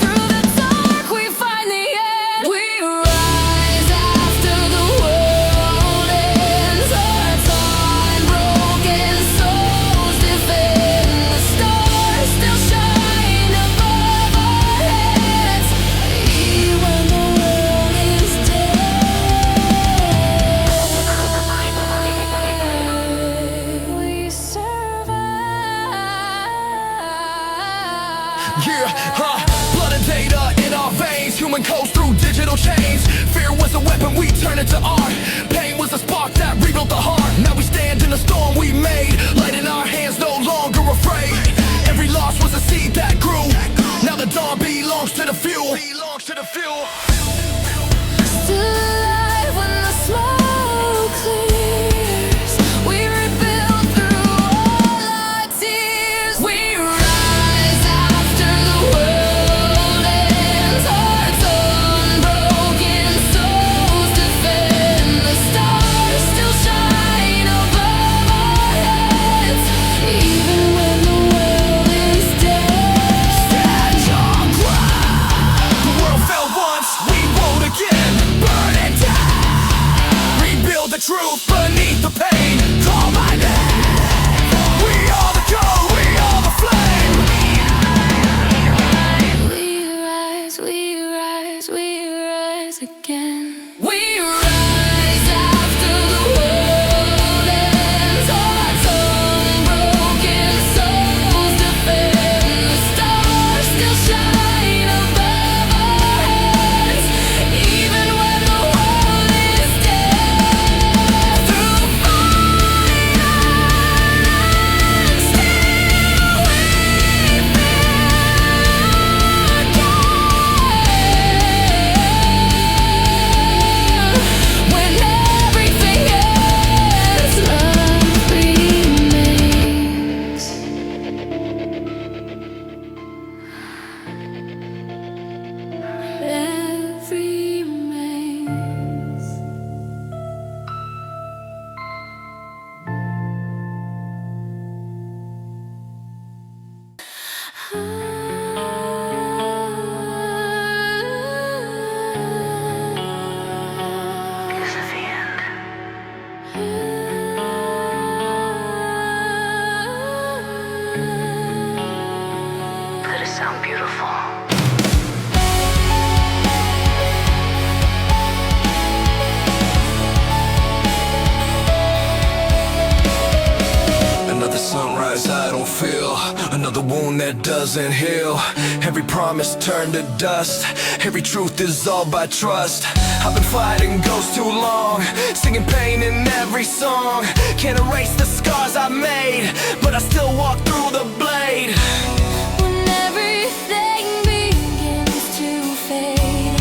S4: Through the dark we find the end. We rise after the world ends. Hearts unbroken, souls defend. The stars still shine above our heads, even when the world is dead. We survive.
S1: Yeah, blood and data in our veins. Human codes through digital chains. Fear was a weapon, we turned it to art. Pain was a spark that rebuilt the heart. Now we stand in the storm we made. Light in our hands, no longer afraid. Every loss was a seed that grew. Now the dawn belongs to the few.
S2: Still alive when the smoke clears. We rebuild through all our tears. We rise after the world ends. Hearts unbroken, souls defend. The
S1: truth beneath the pain. Call my name. We are the code, we are the flame.
S4: We rise, we rise, we rise again. We rise after the world ends. Hearts unbroken, souls defend. The stars still shine above our heads, even when the world is dead. Through fire and still we when everything ends, love remains. Love remains.
S3: Is it the end? But it sound beautiful.
S1: Another sunrise I don't feel, another wound that doesn't heal. Every promise turned to dust, every truth is all by trust. I've been fighting ghosts too long, singing pain in every song. Can't erase the scars I made, but I still walk through the blade.
S4: When everything begins to fade,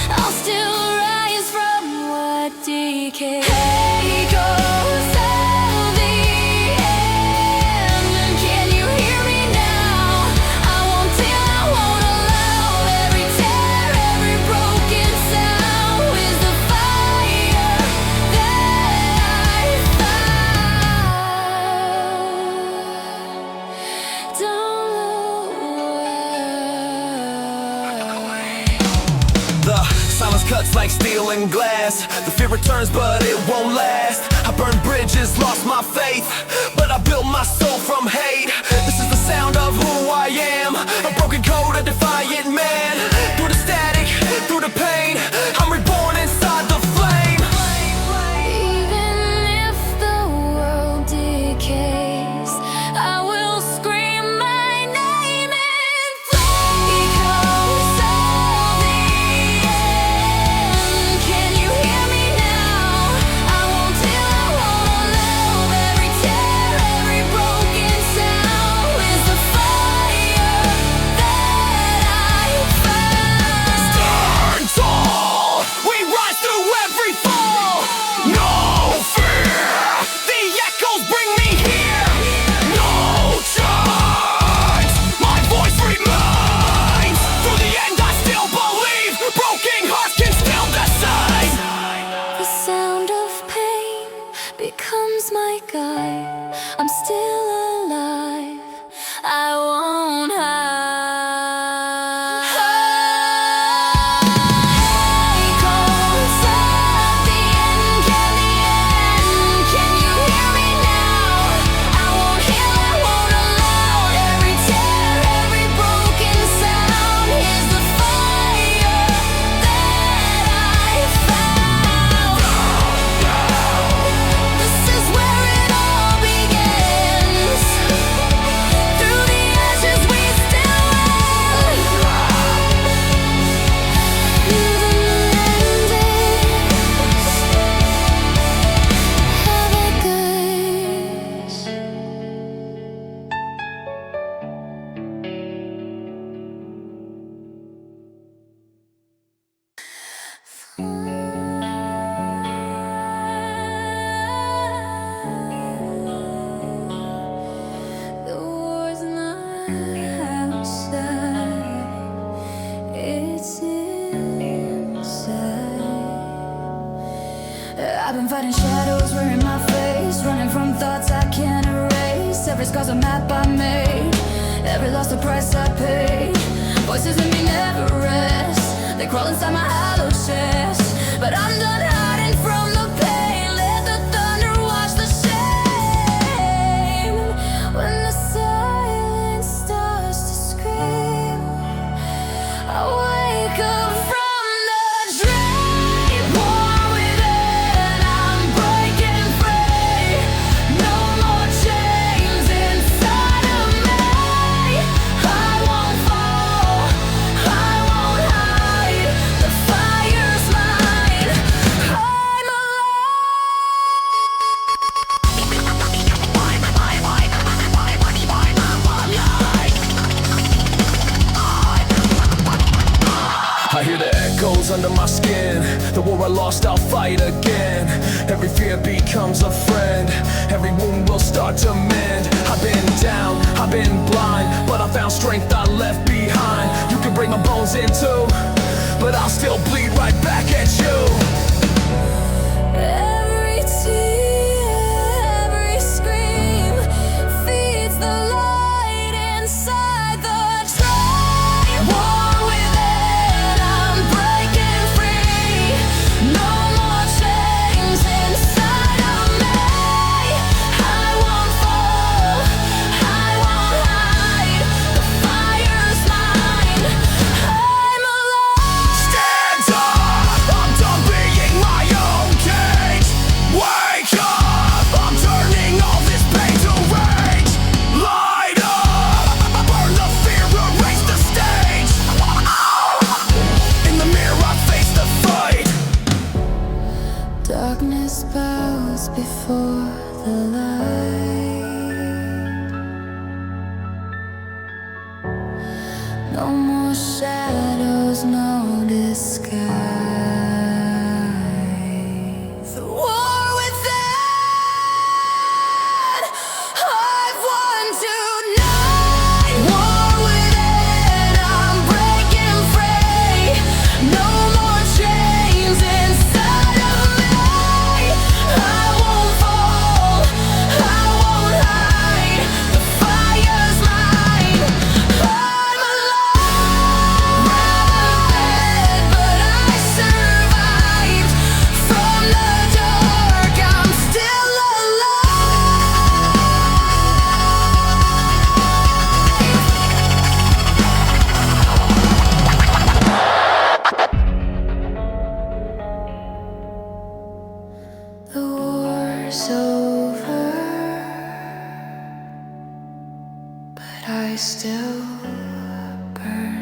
S4: I'll still rise from what decay. Hey, goes till the end. Can you hear me now? I won't tell, I won't allow. Every tear, every broken sound is the fire that I found. Don't look away.
S1: The silence cuts like steel and glass. The fear returns but it won't last. I burned bridges, lost my faith, but I built my soul from hate. This is the sound of who I am, a broken code, a defiant man. Through the static, through the pain, I'm reborn inside the flame.
S4: Even if the world decays, I will scream my name in flames. Because of the end. Can you hear me now? I won't tell, I won't allow. Every tear, every broken sound is the fire that I found.
S1: Stand tall, we rise through every fall. No fear, the echoes bring me here. No change, my voice remains. Through the end I still believe, broken hearts can still decide.
S4: The sound of pain becomes my guide. I'm still alive. I won't hide. Hey, goes at the end. Can you hear me now? I won't heal, I won't allow. Every tear, every broken sound is the fire that I found. This is where it all begins. Through the ashes we still rise. The war's not outside, it's inside. I've been fighting shadows, wearing my face, running from thoughts I can't erase. Every scar's a map I made, every loss a price I paid. Voices in me never rest, they crawl inside my hollow chest. But I'm done hiding from the pain, let the
S1: I lost, I'll fight again. Every fear becomes a friend. Every wound will start to mend. I've been down, I've been blind, but I found strength I left behind. You can break my bones in two, but I'll still bleed right back at you.
S4: Every tear, every scream feeds the light inside the train. War within, I'm breaking free. No more chains inside of me. I won't fall, I won't hide. The fire's mine, I'm alive.
S1: Stand up, I'm done being my own cage. Wake up, I'm turning all this pain to rage. Light up, burn the fear, erase the stage. In the mirror I face the fight.
S4: Darkness bows before the light. No more shadows, no disguise. The war within, I've won tonight. War within, I'm breaking free. No more chains inside of me. I won't fall, I won't hide. The fire's mine, I'm alive. Dead, but I survived. From the dark, I'm still alive. The war's over, but I still burn.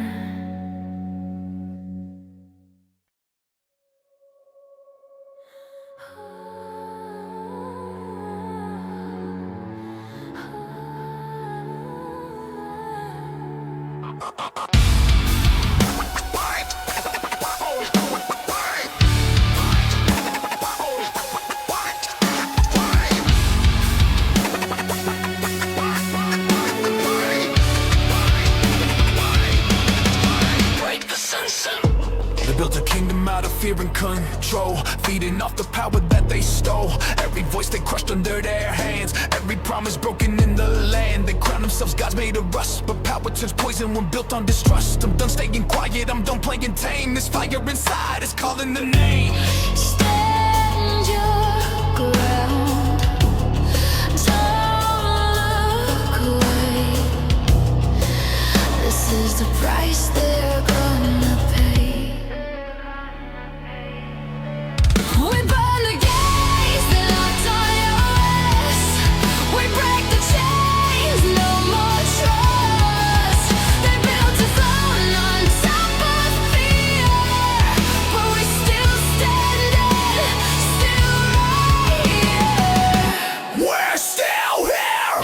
S1: They built a kingdom out of fear and control, feeding off the power that they stole. Every voice they crushed under their hands, every promise broken in the land. They crown themselves gods made of rust, but power turns poison when built on distrust. I'm done staying quiet, I'm done playing tame. This fire inside is calling the name.
S4: Stand your ground, don't look away. This is the price they're gonna pay. We burn the gates that locked on your wrist. We break the chains, no more trust. They built a throne on top of fear, but we still standing, still right here.
S1: We're still here.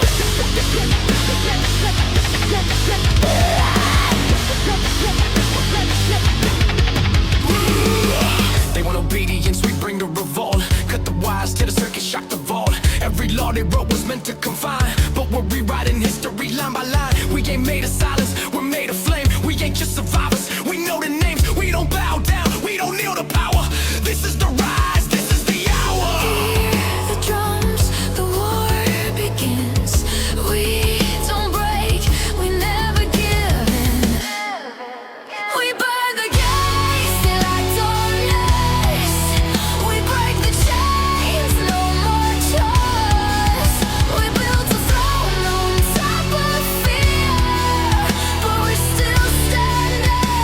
S1: They want obedience, we bring the revolt. Cut the wires to the circuit, shock the vault. Every law they wrote was meant to confine, but we're rewriting history line by line. We ain't made of silence, we're made of flame. We ain't just survivors, we know the names. We don't bow down, we don't kneel to power. This is the rise, this is the hour.
S4: Hear the drums, the war begins. We don't break, we never give in. We burn the gates, they locked on us. We break the chains, no more trust. We built a throne on top of fear, but we're still standing,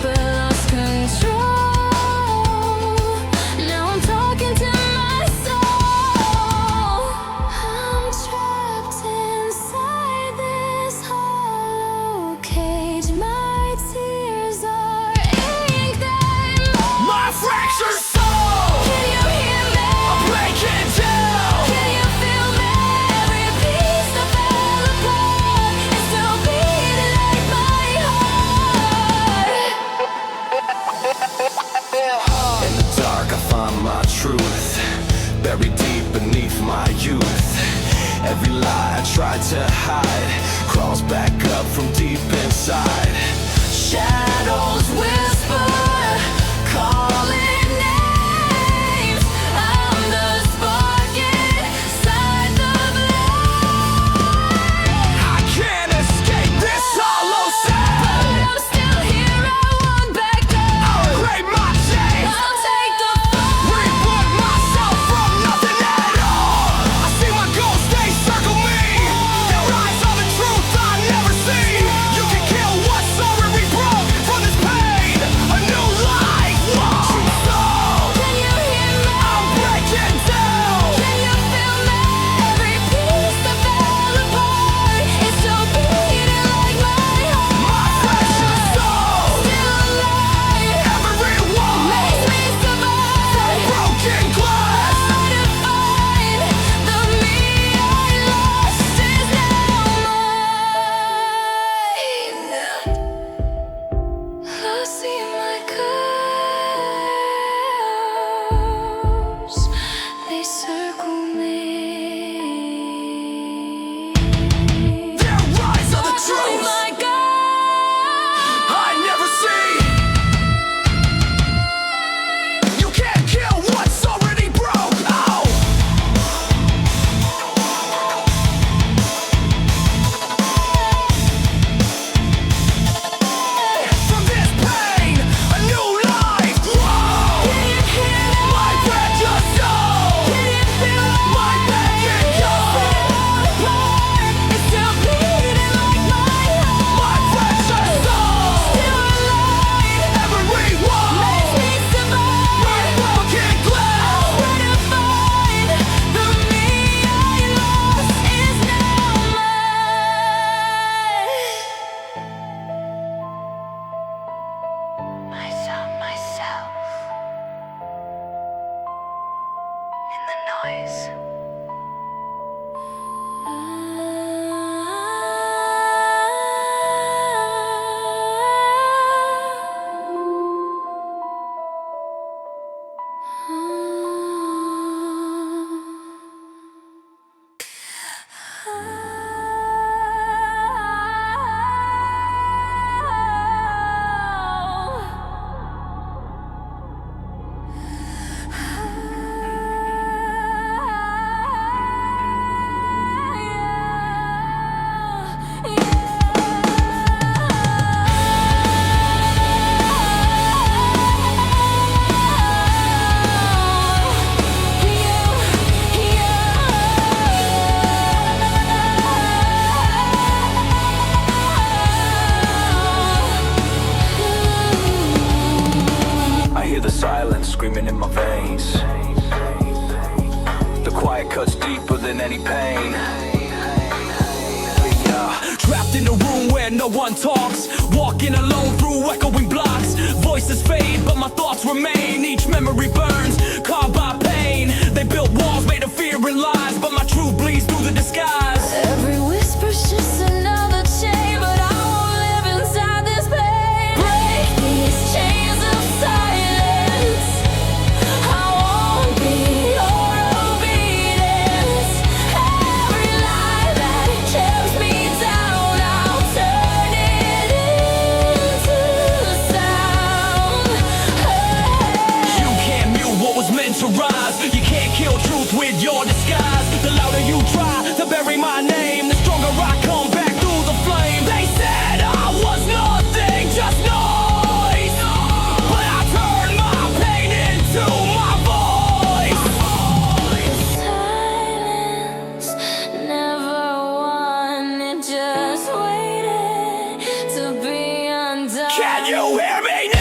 S4: but lost control. Now I'm talking to my soul. I'm trapped inside this hollow cage. My tears are ink that
S1: My fractured soul,
S4: Can you hear me?
S1: I'm breaking down.
S4: Can you feel me? Every piece that fell apart is still beating like my heart.
S1: In the dark I find my truth, buried deep beneath my youth. Every lie I tried to hide crawls back up from deep inside. Shadows whisper, calling names.
S4: I'm the spark inside the flame.
S1: I can't escape this hollow sound.
S4: I'm still here, I won't back down.
S1: I'll break my chains,
S4: I'll take the fall.
S1: reboot myself from nothing at all. I see my ghost, they circle me. Their eyes are the truth I never see. You can kill what's already broke from this pain. A new life, whoa.
S4: Can you hear me?
S1: I'm breaking down.
S4: Can you feel me? Every piece that fell apart is still beating like my heart.
S1: My precious soul,
S4: Still alive,
S1: every wall,
S4: makes me survive.
S1: broken glass.
S4: Try to find the me I lost is now mine. Lost in my curves, they circle me.
S1: Their eyes are the
S4: Oh
S1: truth
S4: my God.
S1: I never see. You can't kill what's already broke. Oh. From this pain, a new life. Whoa. My precious soul. My begging God.
S4: It's still beating like my heart.
S1: My precious soul.
S4: Still alive,
S1: Every wall.
S4: makes me survive.
S1: Broken glass.
S4: Try to find the me I lost is now mine.
S3: I saw myself in the noise.
S1: I hear the silence screaming in my veins. The quiet cuts deeper than any pain. Trapped in a room where no one talks, walking alone through echoing blocks. Voices fade, but my thoughts remain. Each memory burns, carved by pain. They built walls made of fear and lies, but my truth bleeds through the disguise.
S4: Every whisper's just another chain, but I won't live inside this pain. Break these chains of silence. I won't be your obedience. Every lie that keeps me down, I'll turn it into sound.
S1: You can't mute what was meant to rise. You can't kill truth with your disguise. The louder you try to bury my name, the stronger I come back through the flame. They said I was nothing, just noise, but I turned my pain into my voice.
S4: Silence never won, it just waited to be undone.
S1: Can you hear me now?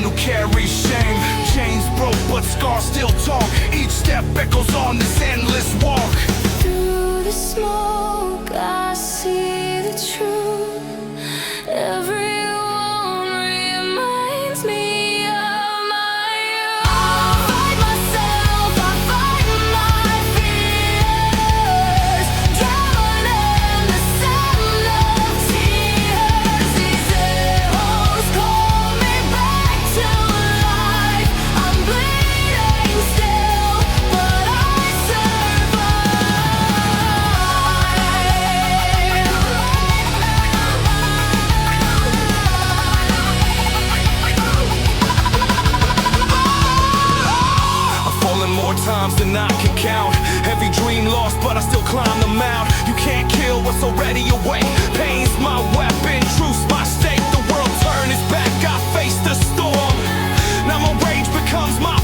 S1: who carries shame. Chains broke but scars still talk. Each step echoes on this endless walk.
S4: Through the smoke I see the truth. Everyone reminds me of my youth. I fight myself, I fight my fears, drowning in the sound of tears. These echoes call me back to life. I'm bleeding still, but I survive.
S1: I've fallen more times than I can count. Every dream lost, but I still climb the mount. You can't kill what's already awake. Pain's my weapon, truth's my stake. The world turned its back, I face the storm. Now my rage becomes my